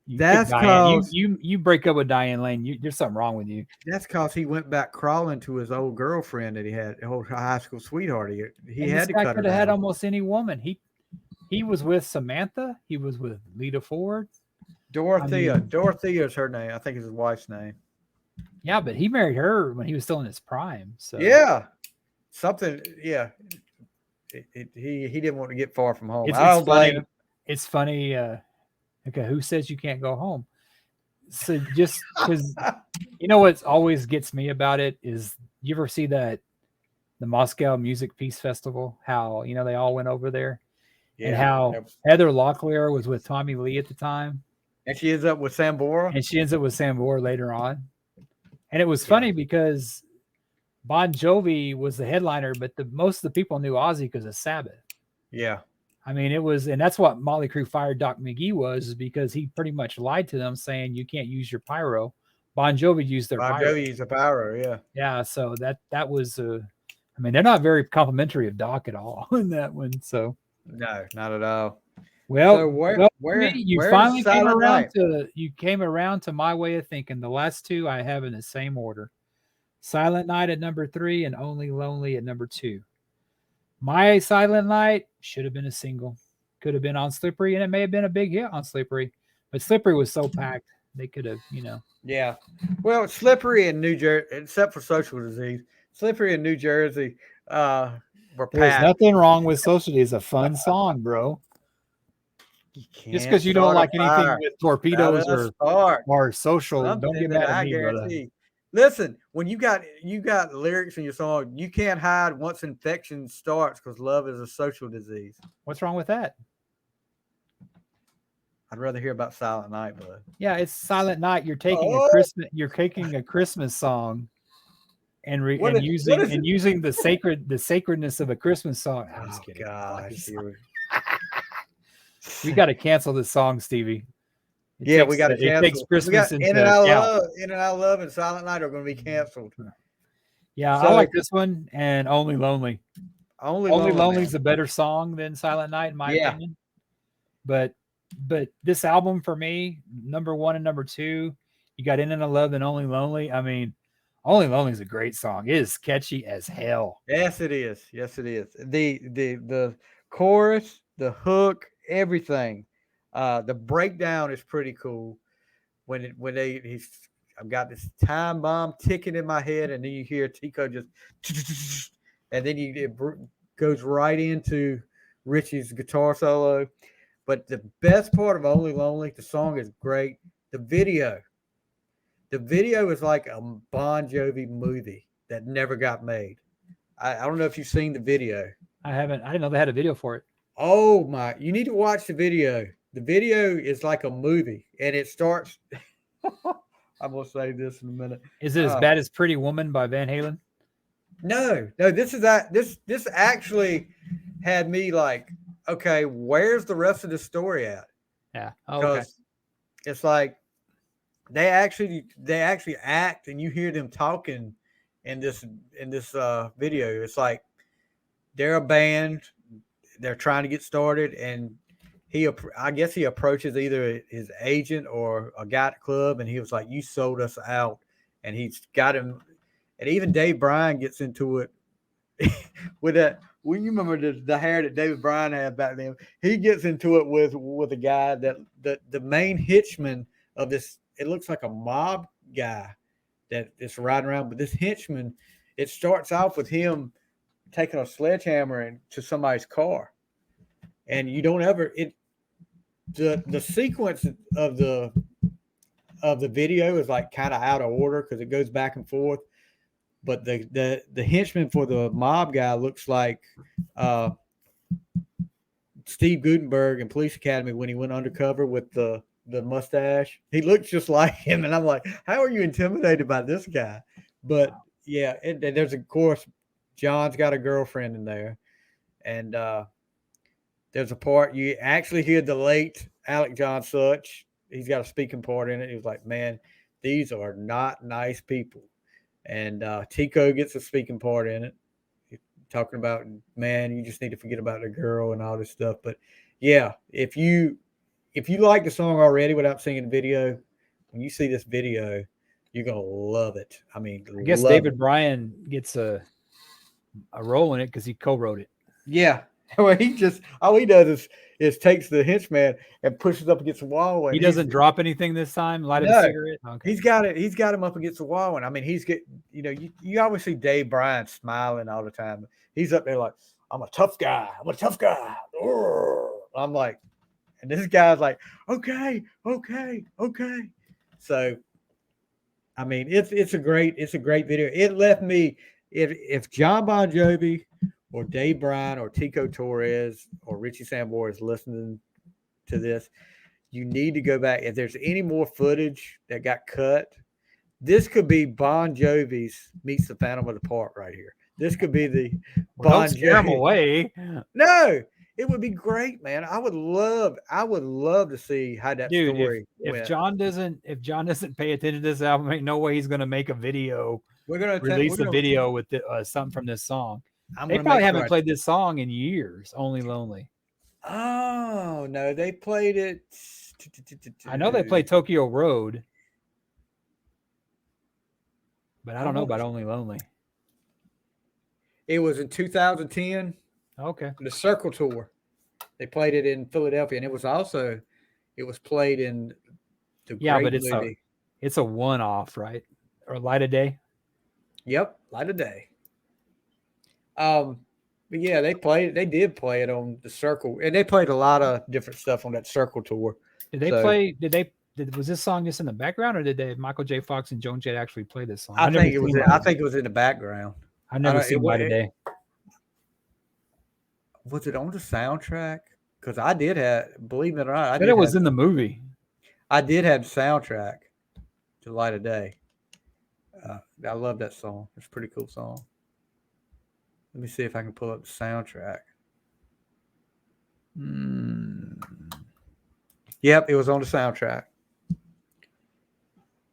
That's because you break up with Diane Lane. There's something wrong with you. That's because he went back crawling to his old girlfriend that he had, old high school sweetheart. He had to cut her could have had almost any woman. He was with Samantha. He was with Lita Ford. Dorothea. Dorothea is her name. I think it's his wife's name. Yeah, but he married her when he was still in his prime. So yeah, something. Yeah, he didn't want to get far from home. I don't blame him. It's funny. Okay, who says you can't go home? So just because what always gets me about it is, you ever see the Moscow Music Peace Festival? How they all went over there, and how Heather Locklear was with Tommy Lee at the time, and she ends up with Sambora, later on. And it was funny because Bon Jovi was the headliner, but most of the people knew Ozzy because of Sabbath. Yeah. I mean, and that's what Motley Crue fired Doc McGee was because he pretty much lied to them saying you can't use your pyro. Bon Jovi used their pyro. Bon Jovi used a pyro, yeah. Yeah, so that was I mean, they're not very complimentary of Doc at all in that one. So, No, not at all. well, So well, for me, you where's finally came Silent around Night? to my way of thinking. The last two I have in the same order. Silent Night at number 3 and Only Lonely at number 2. My Silent Night should have been a single. Could have been on Slippery, and it may have been a big hit on Slippery. But Slippery was so packed, they could have, Yeah. Well, Slippery in New Jersey, except for Social Disease, Slippery in New Jersey were There's packed. nothing wrong with Social. It's a fun song, bro. You Just can't because you don't start a like anything fire with torpedoes without a spark. or Social, don't Something get that mad at I me, brother. guarantee. Listen, when you got lyrics in your song, you can't hide once infection starts because love is a social disease. What's wrong with that? I'd rather hear about Silent Night, bud. Yeah, it's Silent Night. You're taking a Christmas song and using the sacredness of a Christmas song. I'm just kidding. Gosh, we got to cancel this song, Stevie. We got to cancel. It takes Christmas In and Out Love and Silent Night are going to be canceled. Yeah, so, I like this one and Only Lonely. Only Lonely is a better song than Silent Night, in my opinion. But this album for me, number 1 and number 2, you got In and Out Love and Only Lonely. I mean, Only Lonely is a great song. It is catchy as hell. Yes, it is. Yes, it is. The chorus, the hook, everything. The breakdown is pretty cool. I've got this time bomb ticking in my head, and then you hear Tico just, and then it goes right into Richie's guitar solo. But the best part of Only Lonely, the song is great. The video is like a Bon Jovi movie that never got made. I don't know if you've seen the video. I haven't. I didn't know they had a video for it. Oh my! You need to watch the video. The video is like a movie, and it starts. I'm gonna say this in a minute. Is it as bad as Pretty Woman by Van Halen? No. This actually had me like, okay, where's the rest of the story at? Yeah. Oh, okay. It's like they actually act, and you hear them talking in this video. It's like they're a band, they're trying to get started, and I guess he approaches either his agent or a guy at the club, and he was like, "You sold us out," and he's got him. And even Dave Bryan gets into it with that. Well, you remember the hair that David Bryan had back then. He gets into it with a guy that the main henchman of this. It looks like a mob guy that is riding around, but this henchman. It starts off with him taking a sledgehammer into somebody's car, and you don't ever it. The sequence of the video is like kind of out of order because it goes back and forth. But the henchman for the mob guy looks like Steve Gutenberg in Police Academy when he went undercover with the mustache. He looks just like him, and I'm like, how are you intimidated by this guy? But yeah, there's of course John's got a girlfriend in there, and there's a part you actually hear the late Alec John Such. He's got a speaking part in it. He was like, man, these are not nice people. And Tico gets a speaking part in it. He's talking about, man, you just need to forget about the girl and all this stuff. But yeah, if you like the song already without seeing the video, when you see this video, you're going to love it. I mean, I guess David Bryan gets a role in it because he co-wrote it. Yeah. Well, all he does is takes the henchman and pushes up against the wall. And he doesn't drop anything this time. Light a cigarette. Okay. He's got him up against the wall, and I mean, you always see Dave Bryan smiling all the time. He's up there like, I'm a tough guy. I'm like, and this guy's like, okay. So, I mean, it's a great video. It left me if John Bon Jovi or Dave Bryan or Tico Torres or Richie Sambora is listening to this, you need to go back. If there's any more footage that got cut, this could be Bon Jovi's Meets the Phantom of the Park right here. This could be the Bon Jovi. Scare him away. No, it would be great, man. I would love to see how that story went. If John doesn't pay attention to this album, ain't no way he's going to make a video. Release a video with something from this song. I'm They gonna probably make sure. haven't played this song in years. Only Lonely. Oh no, they played it. I know they played Tokyo Road, but I don't know about Only Lonely. It was in 2010. Okay. The Circle Tour. They played it in Philadelphia, and it was played in the But great movie. it's a one-off, right? Or Light of Day. Yep, Light of Day. But yeah, they did play it on the Circle, and they played a lot of different stuff on that Circle Tour. Did they play? Was this song just in the background, or did Michael J. Fox and Joan Jett actually play this song? I think it was in the background. I've never seen Light of Day. Was it on the soundtrack? Because I did have, believe it or not, it was in the movie. I did have the soundtrack to Light of Day. I love that song. It's a pretty cool song. Let me see if I can pull up the soundtrack. Yep, it was on the soundtrack.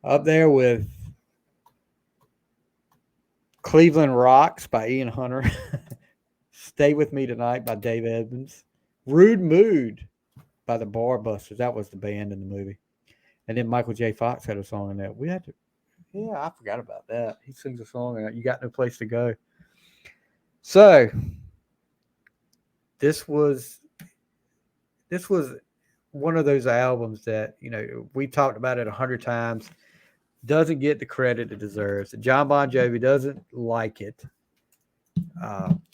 Up there with Cleveland Rocks by Ian Hunter. Stay With Me Tonight by Dave Edmunds. Rude Mood by the Bar Busters. That was the band in the movie. And then Michael J. Fox had a song in that. I forgot about that. He sings a song and You Got No Place to Go. So this was one of those albums that, we talked about it 100 times. Doesn't get the credit it deserves. John Bon Jovi doesn't like it.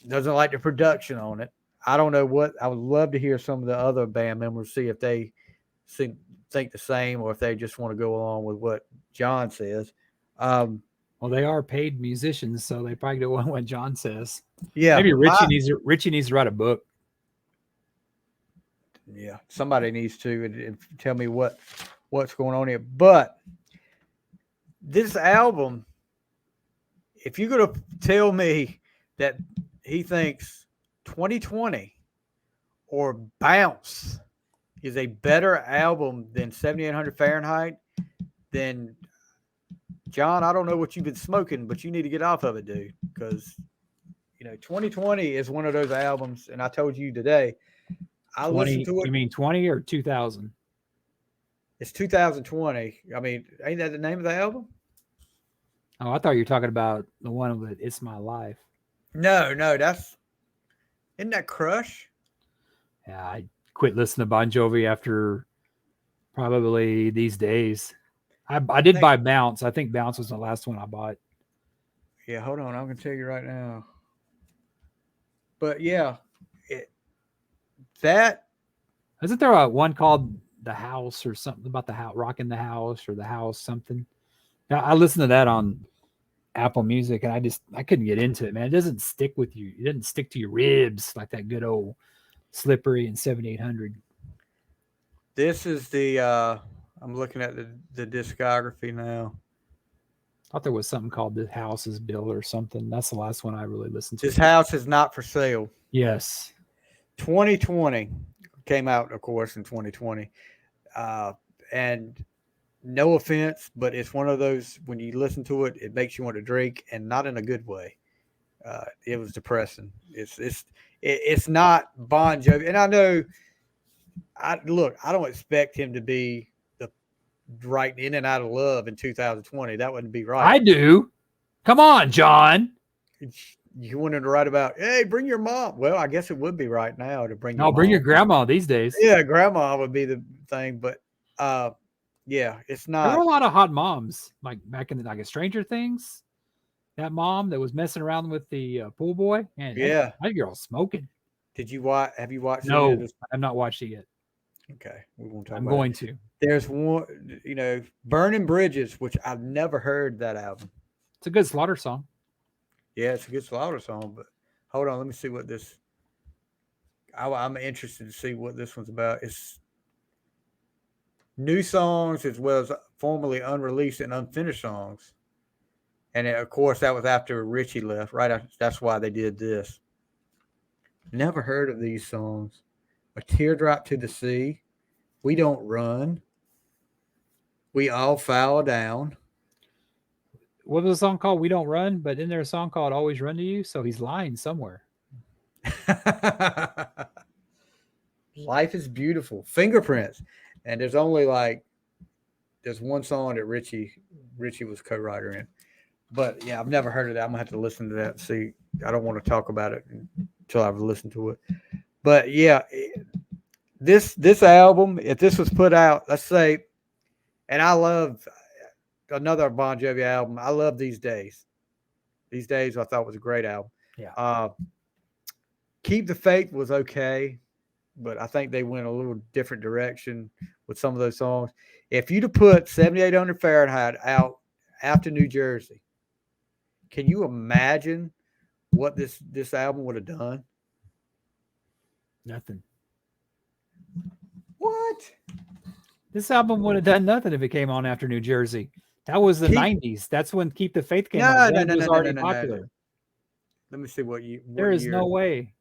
Doesn't like the production on it. I don't know what. I would love to hear some of the other band members, see if they think the same or if they just want to go along with what John says. Well, they are paid musicians, so they probably go on what John says. Yeah, maybe Richie needs to write a book. Yeah, somebody needs to and tell me what's going on here. But this album, if you're going to tell me that he thinks 2020 or Bounce is a better album than 7800 Fahrenheit, then John, I don't know what you've been smoking, but you need to get off of it, dude. Because 2020 is one of those albums, and I told you today, I listened to it. You mean 20 or 2000? It's 2020. I mean, ain't that the name of the album? Oh, I thought you were talking about the one with It's My Life. No, isn't that Crush? Yeah, I quit listening to Bon Jovi after probably these days. I did buy Bounce. I think Bounce was the last one I bought. Yeah, hold on. I'm going to tell you right now. But yeah, isn't there one called The House or something about the house, Rocking the House or The House something? Now, I listened to that on Apple Music and I couldn't get into it, man. It doesn't stick with you. It doesn't stick to your ribs like that good old Slippery and 7800. This is the I'm looking at the discography now. I thought there was something called The House is Built or something. That's the last one I really listened to. This House is Not for Sale. Yes. 2020 came out, of course, in 2020. And no offense, but it's one of those, when you listen to it, it makes you want to drink, and not in a good way. It was depressing. It's not Bon Jovi. And I know, I don't expect him to be the right In and Out of Love in 2020. That wouldn't be right. I do. Come on, John. You wanted to write about, hey, bring your mom. Well, I guess it would be right now to bring. Bring your grandma these days. Yeah, grandma would be the thing, but yeah, it's not. There were a lot of hot moms, like back in the Stranger Things. That mom that was messing around with the pool boy, and yeah, that girl smoking. Did you watch? Have you watched? No, I've not watched it yet. Okay, we won't talk. I'm going to. There's one, Burning Bridges, which I've never heard that album. It's a good Slaughter song. Yeah, it's a good Slaughter song, but hold on, let me see what this. I'm interested to see what this one's about. It's new songs as well as formerly unreleased and unfinished songs. And of course, that was after Richie left, right? That's why they did this. Never heard of these songs. A Teardrop to the Sea. We Don't Run. We All Fall Down. what was the song called? We Don't Run, but isn't there a song called Always Run to You? So he's lying somewhere. Life is Beautiful, Fingerprints, and there's only like there's one song that Richie was co-writer in. But yeah, I've never heard of that. I'm gonna have to listen to that and see. I don't want to talk about it until I've listened to it. But yeah, this album, if this was put out, let's say, and I love another Bon Jovi album. I love These Days. These Days I thought was a great album. Yeah. Keep the Faith was okay, but I think they went a little different direction with some of those songs. If you'd have put 7800 Fahrenheit out after New Jersey, can you imagine what this album would have done? Nothing. What? This album would have done nothing if it came on after New Jersey. That was the 90s. That's when Keep the Faith came out. It was already popular. Let me see what you. There is no way.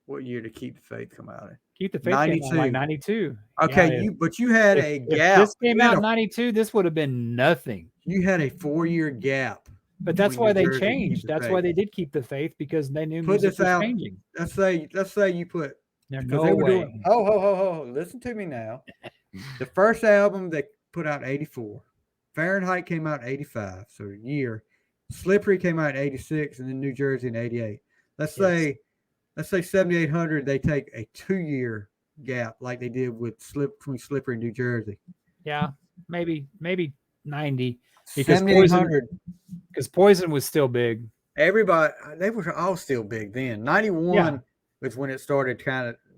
What year did Keep the Faith come out in? Keep the Faith came out in like 92. Okay, yeah, but you had a gap. If this came out in 92, this would have been nothing. You had a 4-year gap. But that's why they changed. That's why they did Keep the Faith, because they knew music was changing. Let's say you put. There's no way. Oh, listen to me now. The first album they put out 84. Fahrenheit came out in 85, so a year. Slippery came out in 86, and then New Jersey in 88. Let's say 7800, they take a 2-year gap like they did with between Slippery and New Jersey. Yeah, maybe 90. Because Poison was still big. Everybody, they were all still big then. 91 was when it started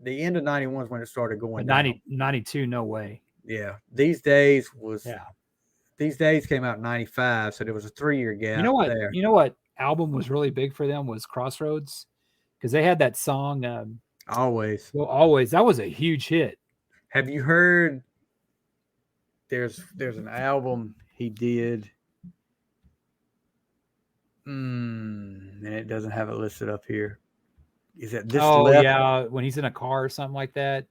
the end of 91 is when it started going down. 92, no way. Yeah. These Days came out in 95, so there was a 3-year gap. You know what album was really big for them was Crossroads, because they had that song Always. Well, Always. That was a huge hit. Have you heard there's an album he did and it doesn't have it listed up here. Is it this? Oh, yeah, when he's in a car or something like that.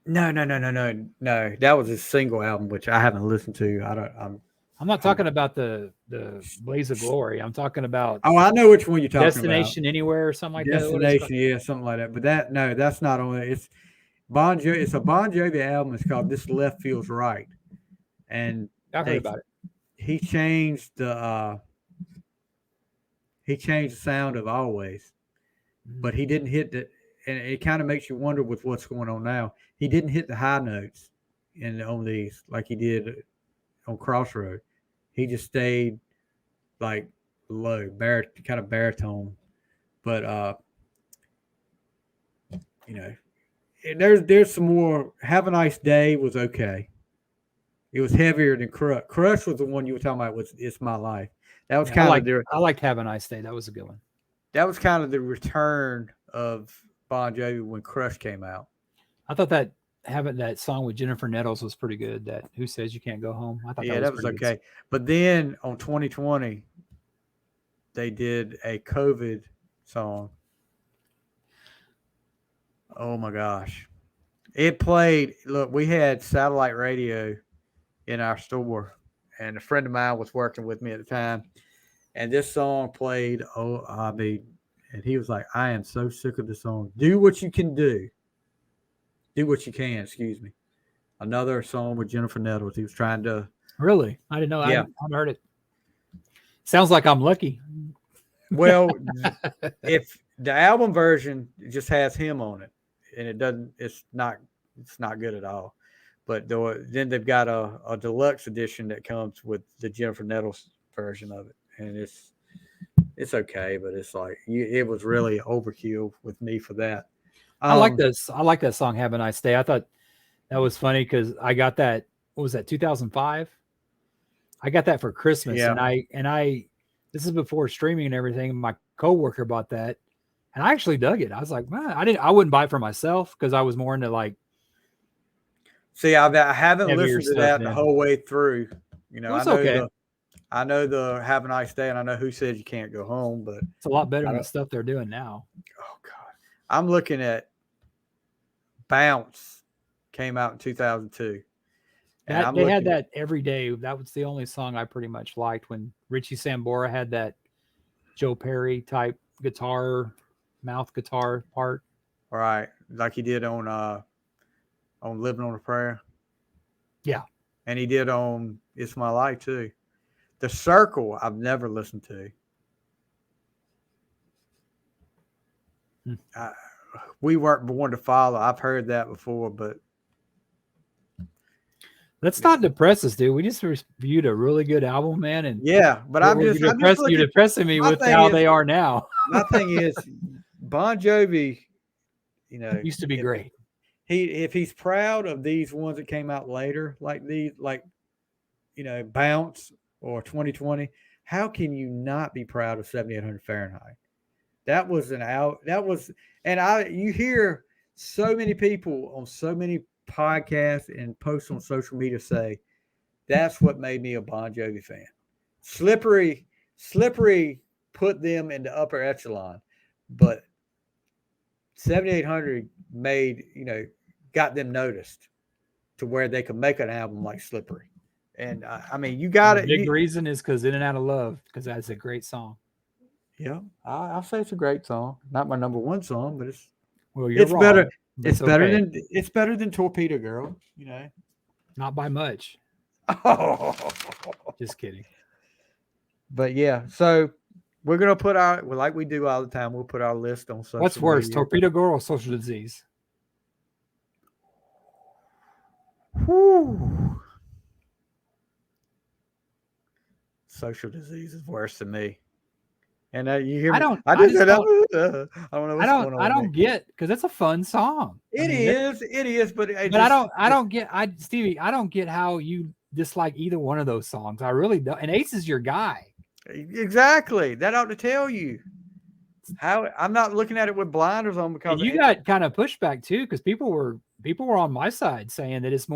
No. That was his single album, which I haven't listened to. I'm not talking about the Blaze of Glory. I'm talking about. Oh, I know which one you're talking Destination about. Anywhere or something like Destination, yeah, something like that. But that's not on it. It's Bon Jovi. It's a Bon Jovi album. It's called This Left Feels Right, and I've heard about it. He changed the sound of Always, but he didn't hit the. And it kind of makes you wonder with what's going on now. He didn't hit the high notes on these like he did on Crossroad. He just stayed like low, kind of baritone. But there's some more. Have a Nice Day was okay. It was heavier than Crush. Crush was the one you were talking about. It's My Life. That was kind of I liked Have a Nice Day. That was a good one. That was kind of the return of Bon Jovi when Crush came out. I thought that having that song with Jennifer Nettles was pretty good. That Who Says You Can't Go Home. I thought that was okay. Good. But then on 2020, they did a COVID song. Oh my gosh. It played. Look, we had satellite radio in our store, and a friend of mine was working with me at the time, and this song played. And he was like, I am so sick of this song. Do what you can do. Do what you can, excuse me. Another song with Jennifer Nettles. He was trying to. Really? I didn't know. Yeah. I haven't heard it. Sounds like I'm lucky. Well, if the album version just has him on it, and it's not good at all. But then they've got a deluxe edition that comes with the Jennifer Nettles version of it. And it's okay, but it's like it was really overkill with me for that. I like this. I like that song, Have a Nice Day. I thought that was funny because I got that. What was that? 2005. I got that for Christmas, and I. This is before streaming and everything. My coworker bought that, and I actually dug it. I was like, man, I wouldn't buy it for myself because I was more into like. See, I haven't listened to that the whole way through. I know the Have a Nice Day, and I know Who Says You Can't Go Home, but it's a lot better than the stuff they're doing now. Oh God, I'm looking at Bounce. Came out in 2002. And That I'm they had looking. that every day. That was the only song I pretty much liked when Richie Sambora had that Joe Perry type guitar, mouth guitar part. Right, like he did on Living on a Prayer, Yeah. and he did on It's My Life too. The Circle, I've never listened to. Hmm. We weren't born to follow. I've heard that before, but Let's not depress us, dude. We just reviewed a really good album, man, and yeah. But I'm just you're looking. depressing me My with thing how is, they are now. my thing is, Bon Jovi. You know, Used to be great. if he's proud of these ones that came out later, like Bounce or 2020, how can you not be proud of 7800 Fahrenheit? That was an out. That was, and you hear so many people on so many podcasts and posts on social media say that's what made me a Bon Jovi fan. Slippery put them in the upper echelon, but 7800 got them noticed to where they could make an album like Slippery. And I mean, you got The it. big reason is because In and Out of Love, because that's a great song. Yeah, I'll say it's a great song. Not my number one song, but Well, you're it's wrong. better. That's okay. It's better than Torpedo Girl. You know. Not by much. Oh. Just kidding. But yeah, so we're gonna put like we do all the time. We'll put our list on social What's worse, media. Torpedo Girl or Social Disease? Whew. Social Disease is worse than me. And you hear me? I just don't know what's going on. I don't get because it's a fun song. It is, but I don't get Stevie, I don't get how you dislike either one of those songs. I really don't. And Ace is your guy. Exactly. That ought to tell you how I'm not looking at it with blinders on because And you got kind of pushback too, because people were on my side saying that it's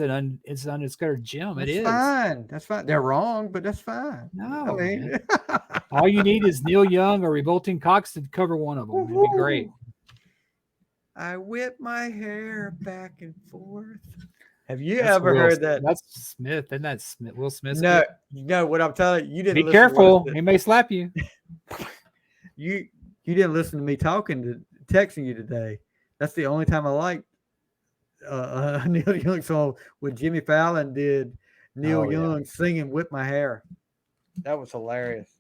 an undiscovered gem. It is fine. That's fine. They're wrong, but that's fine. No, I mean, all you need is Neil Young or Revolting Cox to cover one of them. It'd be great. I whip my hair back and forth. Have you ever heard that? That's Smith. Isn't that Smith? Will Smith? No. What I'm telling you, you didn't. Be careful. He may slap you. You didn't listen to me texting you today. That's the only time I liked a Neil Young song when Jimmy Fallon did Neil Young singing "Whip My Hair." That was hilarious.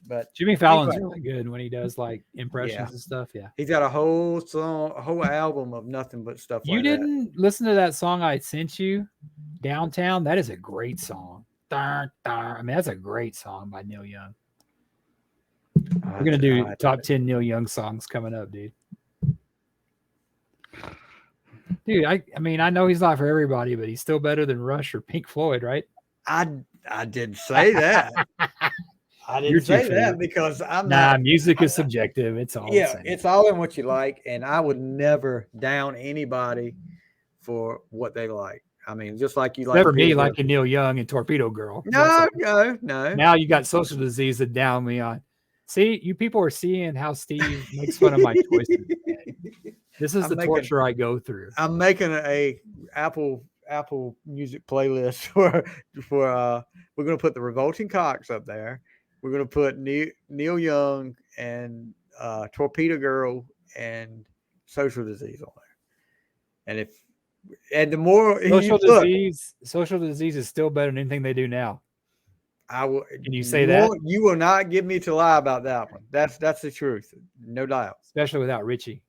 But Jimmy Fallon's really good when he does like impressions and stuff. Yeah, he's got a whole song, a whole album of nothing but stuff. You didn't listen to that song I sent you, Downtown? That is a great song. I mean, that's a great song by Neil Young. We're gonna do top 10 Neil Young songs coming up, dude. Dude, I mean, I know he's not for everybody, but he's still better than Rush or Pink Floyd, right? I didn't say that. I didn't say that because I'm not. Music is subjective. It's all it's all in what you like, and I would never down anybody for what they like. I mean, just like you like for me, like Neil Young and Torpedo Girl. No. Now you got Social Disease to down me on. See, you people are seeing how Steve makes fun of my choices. This is the torture I go through. I'm making a Apple Music playlist for we're gonna put the Revolting Cox up there. We're gonna put Neil Young and Torpedo Girl and Social Disease on there. And the more Social Disease is still better than anything they do now. I will. Can you say that? You will not get me to lie about that one. That's the truth, no doubt. Especially without Richie.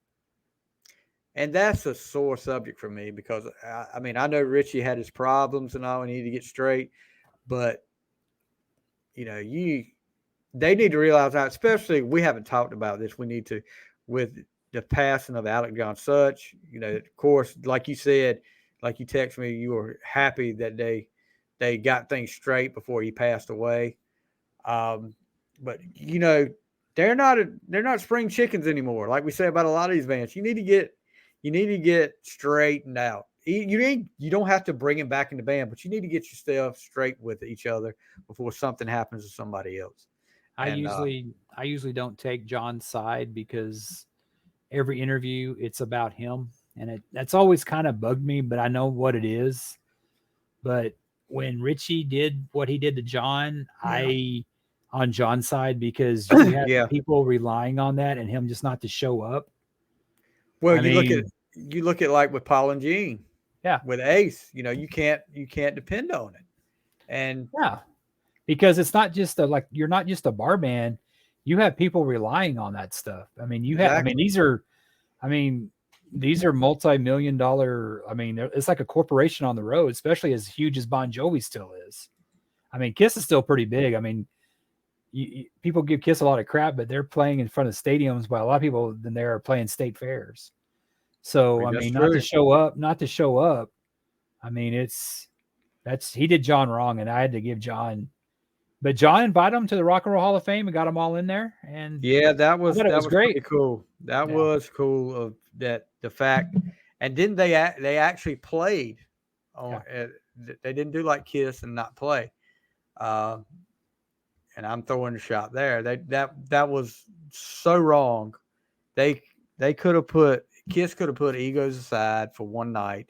And that's a sore subject for me because I mean I know Richie had his problems and all, and he need to get straight, but they need to realize that. Especially we haven't talked about this. We need to with the passing of Alec John Such. Of course, like you said, like you texted me, you were happy that they got things straight before he passed away. But they're not spring chickens anymore. Like we say about a lot of these bands, you need to get straightened out. You don't have to bring him back in the band, but you need to get yourself straight with each other before something happens to somebody else. I usually don't take John's side because every interview it's about him, and that's always kind of bugged me. But I know what it is. But when Richie did what he did to John, I on John's side because you have Yeah. people relying on that and him just not to show up. Well, I you look at like with Paul and Gene. Yeah. With Ace, you can't depend on it. And Yeah. Because it's not just you're not just a bar band. You have people relying on that stuff. I mean, these are multi-million dollar. I mean, it's like a corporation on the road, especially as huge as Bon Jovi still is. I mean, Kiss is still pretty big. I mean, people give Kiss a lot of crap, but they're playing in front of stadiums by a lot of people than they are playing state fairs. So, I that's mean, true. not to show up. I mean, he did John wrong, and I had to give John. But John invited him to the Rock and Roll Hall of Fame and got them all in there. And yeah, that was great. pretty cool. That was cool. Of that the fact, and didn't they actually played on? They didn't do like Kiss and not play. And I'm throwing a shot there. That was so wrong. They could have Kiss could have put egos aside for one night,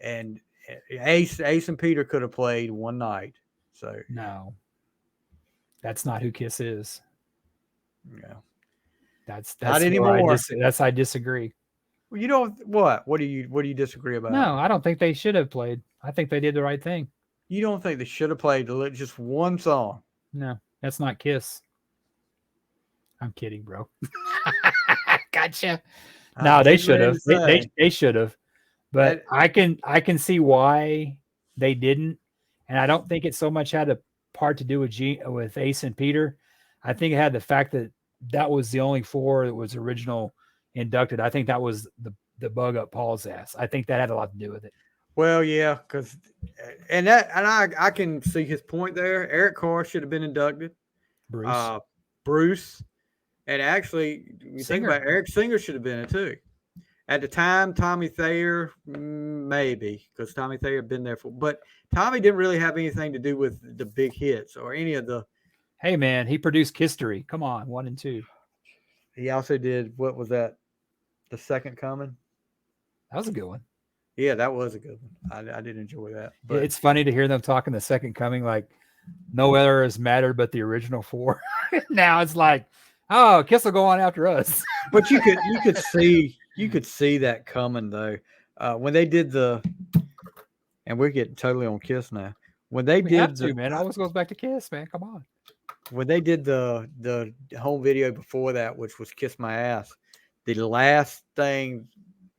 and Ace and Peter could have played one night. So no. That's not who Kiss is. Yeah, that's not anymore. I disagree. Well, you don't what? What do you disagree about? No, I don't think they should have played. I think they did the right thing. You don't think they should have played just one song? No, that's not Kiss. I'm kidding, bro. Gotcha. No, they should have. They should have. But I can see why they didn't, and I don't think it so much had a part to do with Ace and Peter. I think it had the fact that was the only four that was original inducted. I think that was the bug up Paul's ass. I think that had a lot to do with it. Well, yeah, because I can see his point there. Eric Carr should have been inducted. Bruce, and actually, you think about it, Eric Singer should have been it too. At the time, Tommy Thayer, maybe, because Tommy Thayer had been there but Tommy didn't really have anything to do with the big hits or any of the. Hey, man, he produced History. Come on, 1 and 2. He also did, what was that? The Second Coming? That was a good one. Yeah, that was a good one. I did enjoy that. But it's funny to hear them talking The Second Coming like no other has mattered but the original four. Now it's like, oh, Kiss will go on after us. But you could see that coming though. When they did and we're getting totally on Kiss now. When they did man, it always goes back to Kiss, man. Come on. When they did the home video before that, which was Kiss My Ass, the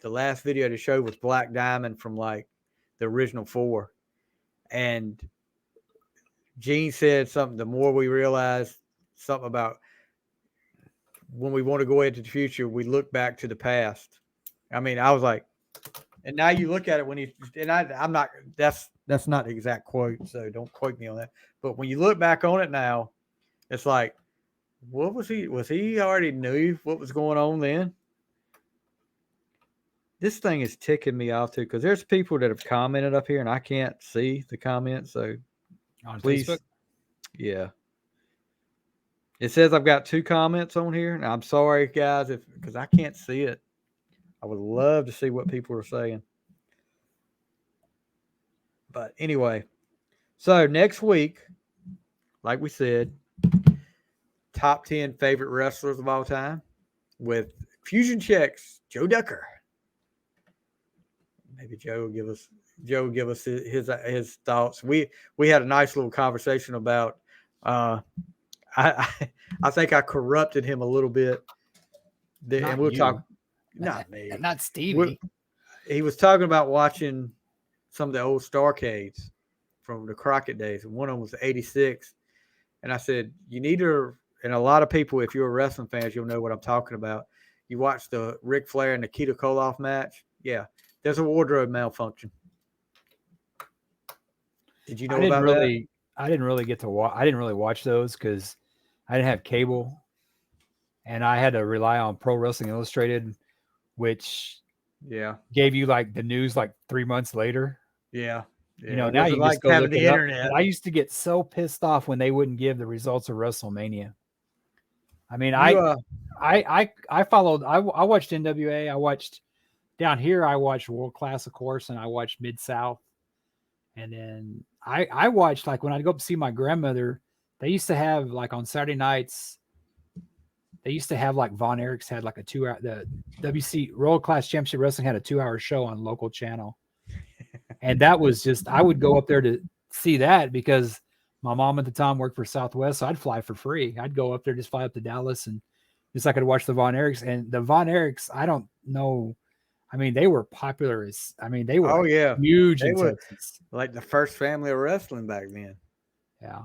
last video to show was Black Diamond from like the original four. And Gene said something, the more we realized something about when we want to go into the future, we look back to the past. I mean, I was like, and now you look at it I'm not, that's not the exact quote, so don't quote me on that. But when you look back on it now, it's like, what was he already knew what was going on then? This thing is ticking me off too, because there's people that have commented up here and I can't see the comments. So on please, Facebook? Yeah. It says I've got 2 comments on here. And I'm sorry, guys, because I can't see it. I would love to see what people are saying. But anyway, so next week, like we said, top 10 favorite wrestlers of all time with Fusion Check's Joe Ducker. Maybe Joe will give us his thoughts. We had a nice little conversation about I think I corrupted him a little bit. And we'll talk. Not me. Not Stevie. He was talking about watching some of the old Starcades from the Crockett days. And one of them was 86. And I said, you need to, and a lot of people, if you're a wrestling fan, you'll know what I'm talking about. You watch the Ric Flair and Nikita Koloff match. Yeah. There's a wardrobe malfunction. Did you know about that? I didn't really get to watch. I didn't really watch those because I didn't have cable, and I had to rely on Pro Wrestling Illustrated, which gave you like the news like 3 months later. Yeah. You know, now you like just go look the internet. And I used to get so pissed off when they wouldn't give the results of WrestleMania. I mean, I followed. I watched NWA. I watched down here. I watched World Class, of course, and I watched Mid South. And then I watched, like, when I'd go up to see my grandmother, they used to have, like, on Saturday nights, they used to have, like, Von Erichs had like a 2-hour, the WC World Class Championship Wrestling had a 2-hour show on local channel. And that was just, I would go up there to see that because my mom at the time worked for Southwest. So I'd fly for free. I'd go up there, just fly up to Dallas, and just I could watch the Von Erichs. And the Von Erichs, I don't know. I mean, they were popular they were Oh yeah, huge they in were Texas. like the first family of wrestling back then. Yeah.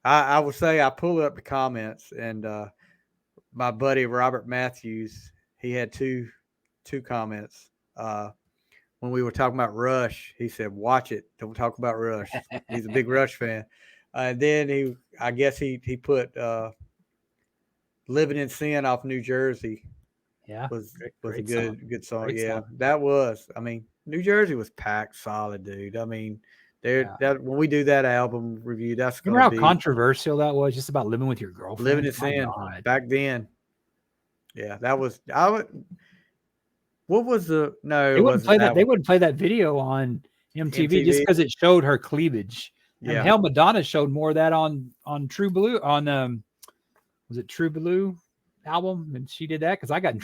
I would say I pulled up the comments, and my buddy Robert Matthews, he had two comments. When we were talking about Rush, he said, "Watch it. Don't talk about Rush." He's a big Rush fan. And then I guess he put "Living in Sin" off New Jersey. Yeah. Was a Great song. good song. Great Yeah, song. that was. I mean, New Jersey was packed solid, dude. I mean, Yeah. that when we do that album review, that's Remember gonna how be controversial that was, just about living with your girlfriend? Living in My Sin God. back then. Yeah, that was. I would. What was the? No, They it wouldn't wasn't play that that. They one. wouldn't play that video on MTV just MTV. because it showed her cleavage. And Yeah. hell, Madonna showed more of that on True Blue, on was it True Blue album? And she did that because I got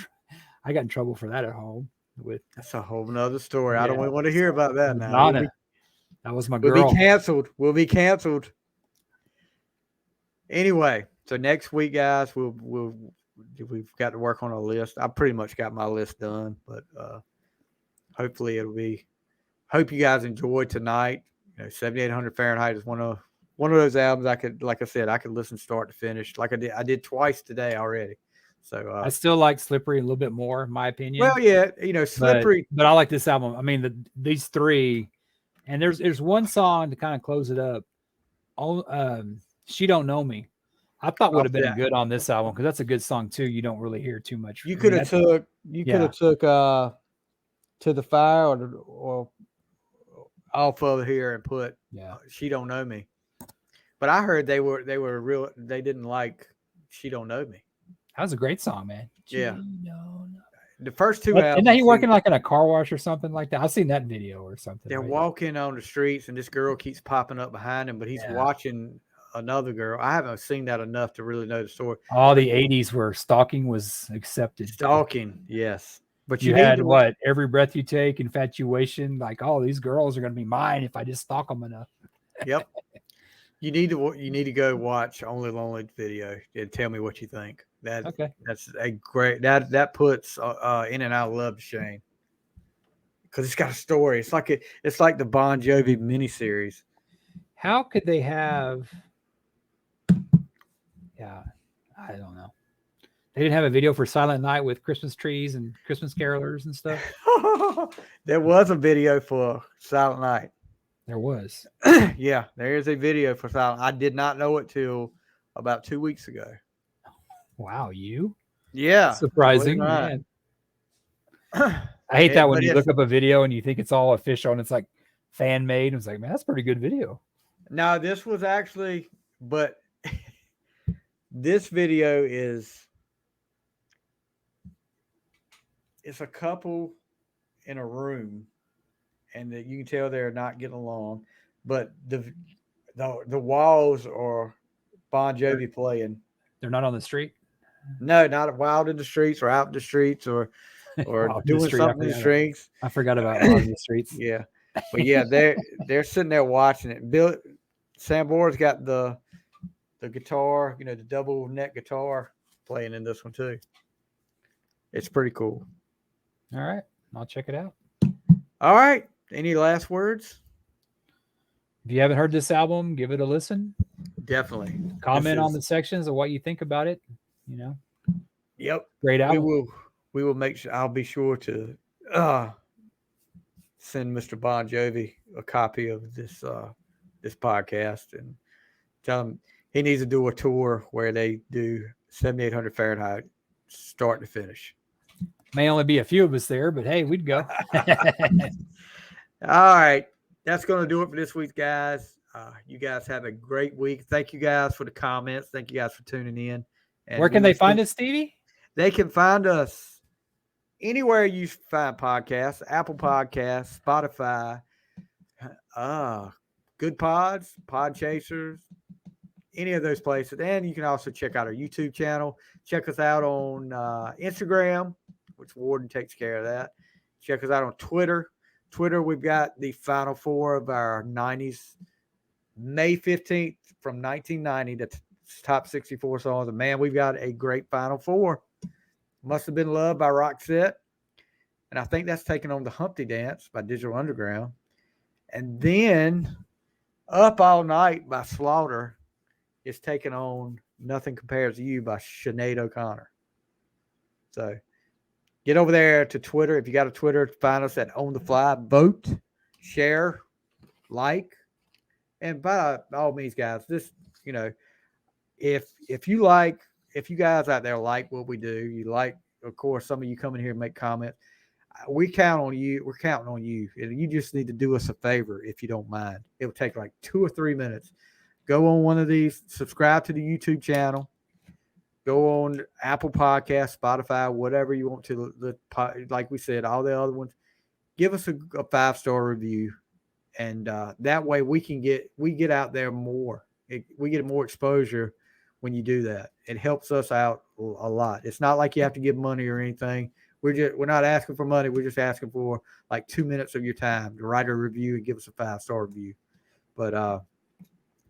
in trouble for that at home with That's a whole nother story. I don't yeah, want to hear about that now. Madonna. That was my We'll be girl. canceled. We'll be canceled. Anyway, so next week, guys, we've got to work on a list. I pretty much got my list done, but hopefully it'll be. Hope you guys enjoyed tonight. 7800 Fahrenheit is one of those albums I could, like I said, I could listen start to finish. Like I did twice today already. So I still like Slippery a little bit more, in my opinion. well, yeah, Slippery. But I like this album. I mean, these three, and there's one song to kind of close it up. She Don't Know Me. I thought would have been good on this album because that's a good song too. You don't really hear too much. You could have took To the Fire or off of here and put She Don't Know Me. But I heard they didn't like She Don't Know Me. That was a great song, man. Yeah. The first two albums. Isn't he working like in a car wash or something like that? I've seen that video or something. They're walking on the streets and this girl keeps popping up behind him, but he's watching another girl. I haven't seen that enough to really know the story. All the 80s where stalking was accepted. Stalking, yes. But you had what? Every Breath You Take, Infatuation. Like, oh, these girls are going to be mine if I just stalk them enough. Yep. You need to go watch Only Lonely video and tell me what you think. That's a great that puts In and Out Love to shame because it's got a story. It's like the Bon Jovi miniseries. How could they have? Yeah, I don't know. They didn't have a video for Silent Night with Christmas trees and Christmas carolers and stuff. There was a video for Silent Night. There was. Yeah, there is a video for Silent. I did not know it till about 2 weeks ago. Wow, you? Yeah. That's surprising, man. I hate that when you look up a video and you think it's all official and it's like fan made. It's like, man, that's a pretty good video. No, this was actually, but this video it's a couple in a room, and that you can tell they're not getting along, but the walls are Bon Jovi playing. They're not on the street. No, not wild in the streets or out in the streets or doing something in the streets. I forgot about Wild in the Streets. Yeah, but yeah, they're sitting there watching it. Sam Board's got the guitar, the double neck guitar playing in this one too. It's pretty cool. All right, I'll check it out. All right. Any last words? If you haven't heard this album, give it a listen. Definitely. Comment on the sections of what you think about it. Yep. Great album. We will make sure. I'll be sure to send Mr. Bon Jovi a copy of this podcast and tell him he needs to do a tour where they do 7800 Fahrenheit start to finish. May only be a few of us there, but hey, we'd go. All right. That's going to do it for this week, guys. You guys have a great week. Thank you guys for the comments. Thank you guys for tuning in. And where can they find us, Stevie? They can find us anywhere you find podcasts, Apple Podcasts, Spotify, Goodpods, Podchasers, any of those places. And you can also check out our YouTube channel. Check us out on Instagram, which Worden takes care of that. Check us out on Twitter. We've got the final four of our 90s. May 15th from 1990, the top 64 songs. And man, we've got a great final four. Must Have Been Loved by Roxette. And I think that's taken on the Humpty Dance by Digital Underground. And then Up All Night by Slaughter is taking on Nothing Compares to You by Sinead O'Connor. So get over there to Twitter. If you got a Twitter, find us at On The Fly. Vote, share, like. And by all means, guys, this, if you guys out there like what we do, you like, of course, some of you come in here and make comments. We count on you. We're counting on you. And you just need to do us a favor if you don't mind. It will take like 2 or 3 minutes. Go on one of these, subscribe to the YouTube channel, go on Apple Podcasts, Spotify, whatever you want to, like we said, all the other ones. Give us a 5-star review. And that way we get out there more. We get more exposure when you do that. It helps us out a lot. It's not like you have to give money or anything. We're not asking for money. We're just asking for like 2 minutes of your time to write a review and give us a 5-star review. But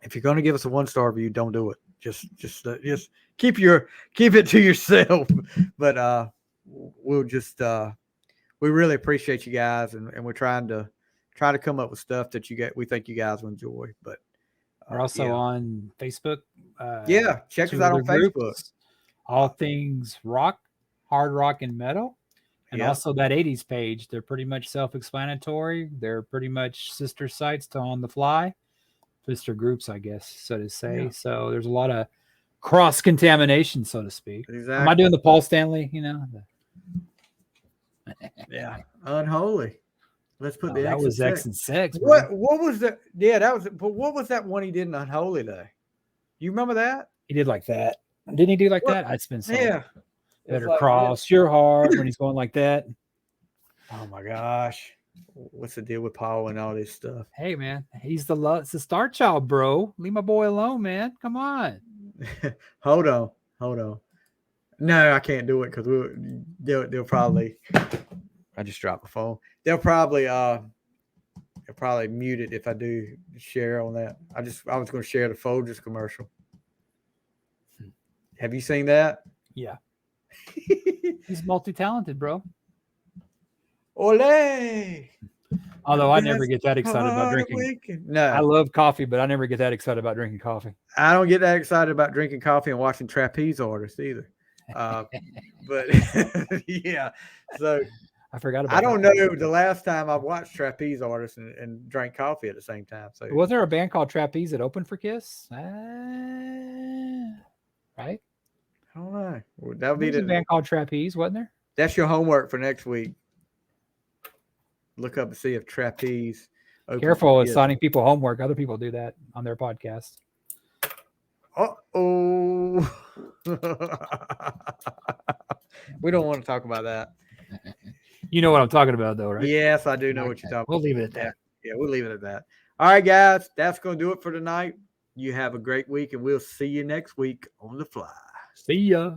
if you're going to give us a 1-star review, don't do it. Just keep it to yourself. But we'll just we really appreciate you guys, and we're trying to come up with stuff that we think you guys will enjoy. But we're also on Facebook. Check us out on Facebook. All things rock, hard rock, and metal. And also that 80s page. They're pretty much self-explanatory. They're pretty much sister sites to On the Fly. Sister groups, I guess, so to say. Yeah. So there's a lot of cross-contamination, so to speak. Exactly. Am I doing the Paul Stanley, Yeah. Unholy. Let's put the X. That was X and Sex. What was that? Yeah, that was. But what was that one he did in Unholy Day? You remember that? He did like that. Didn't he do like that? It's been so. Yeah. Better like cross your heart when he's going like that. Oh my gosh. What's the deal with Paul and all this stuff? Hey man, it's the star child, bro. Leave my boy alone, man. Come on. Hold on. No, I can't do it because they'll probably. I just dropped the phone. They'll probably mute it if I do share on that. I was going to share the Folgers commercial. Have you seen that? Yeah. He's multi-talented, bro. Ole. Although I never get that excited about drinking. No. I love coffee, but I never get that excited about drinking coffee. I don't get that excited about drinking coffee and watching trapeze artists either. But yeah. So I forgot about I don't know the last time I've watched trapeze artists and drank coffee at the same time. So was there a band called Trapeze that opened for Kiss? Right? I don't know. That would be a band called Trapeze, wasn't there? That's your homework for next week. Look up and see if Trapeze. Careful assigning people homework. Other people do that on their podcast. Uh-oh. We don't want to talk about that. You know what I'm talking about, though, right? Yes, I do know what you're talking about. We'll leave it at that. Yeah, we'll leave it at that. All right, guys. That's going to do it for tonight. You have a great week, and we'll see you next week on The Fly. See ya.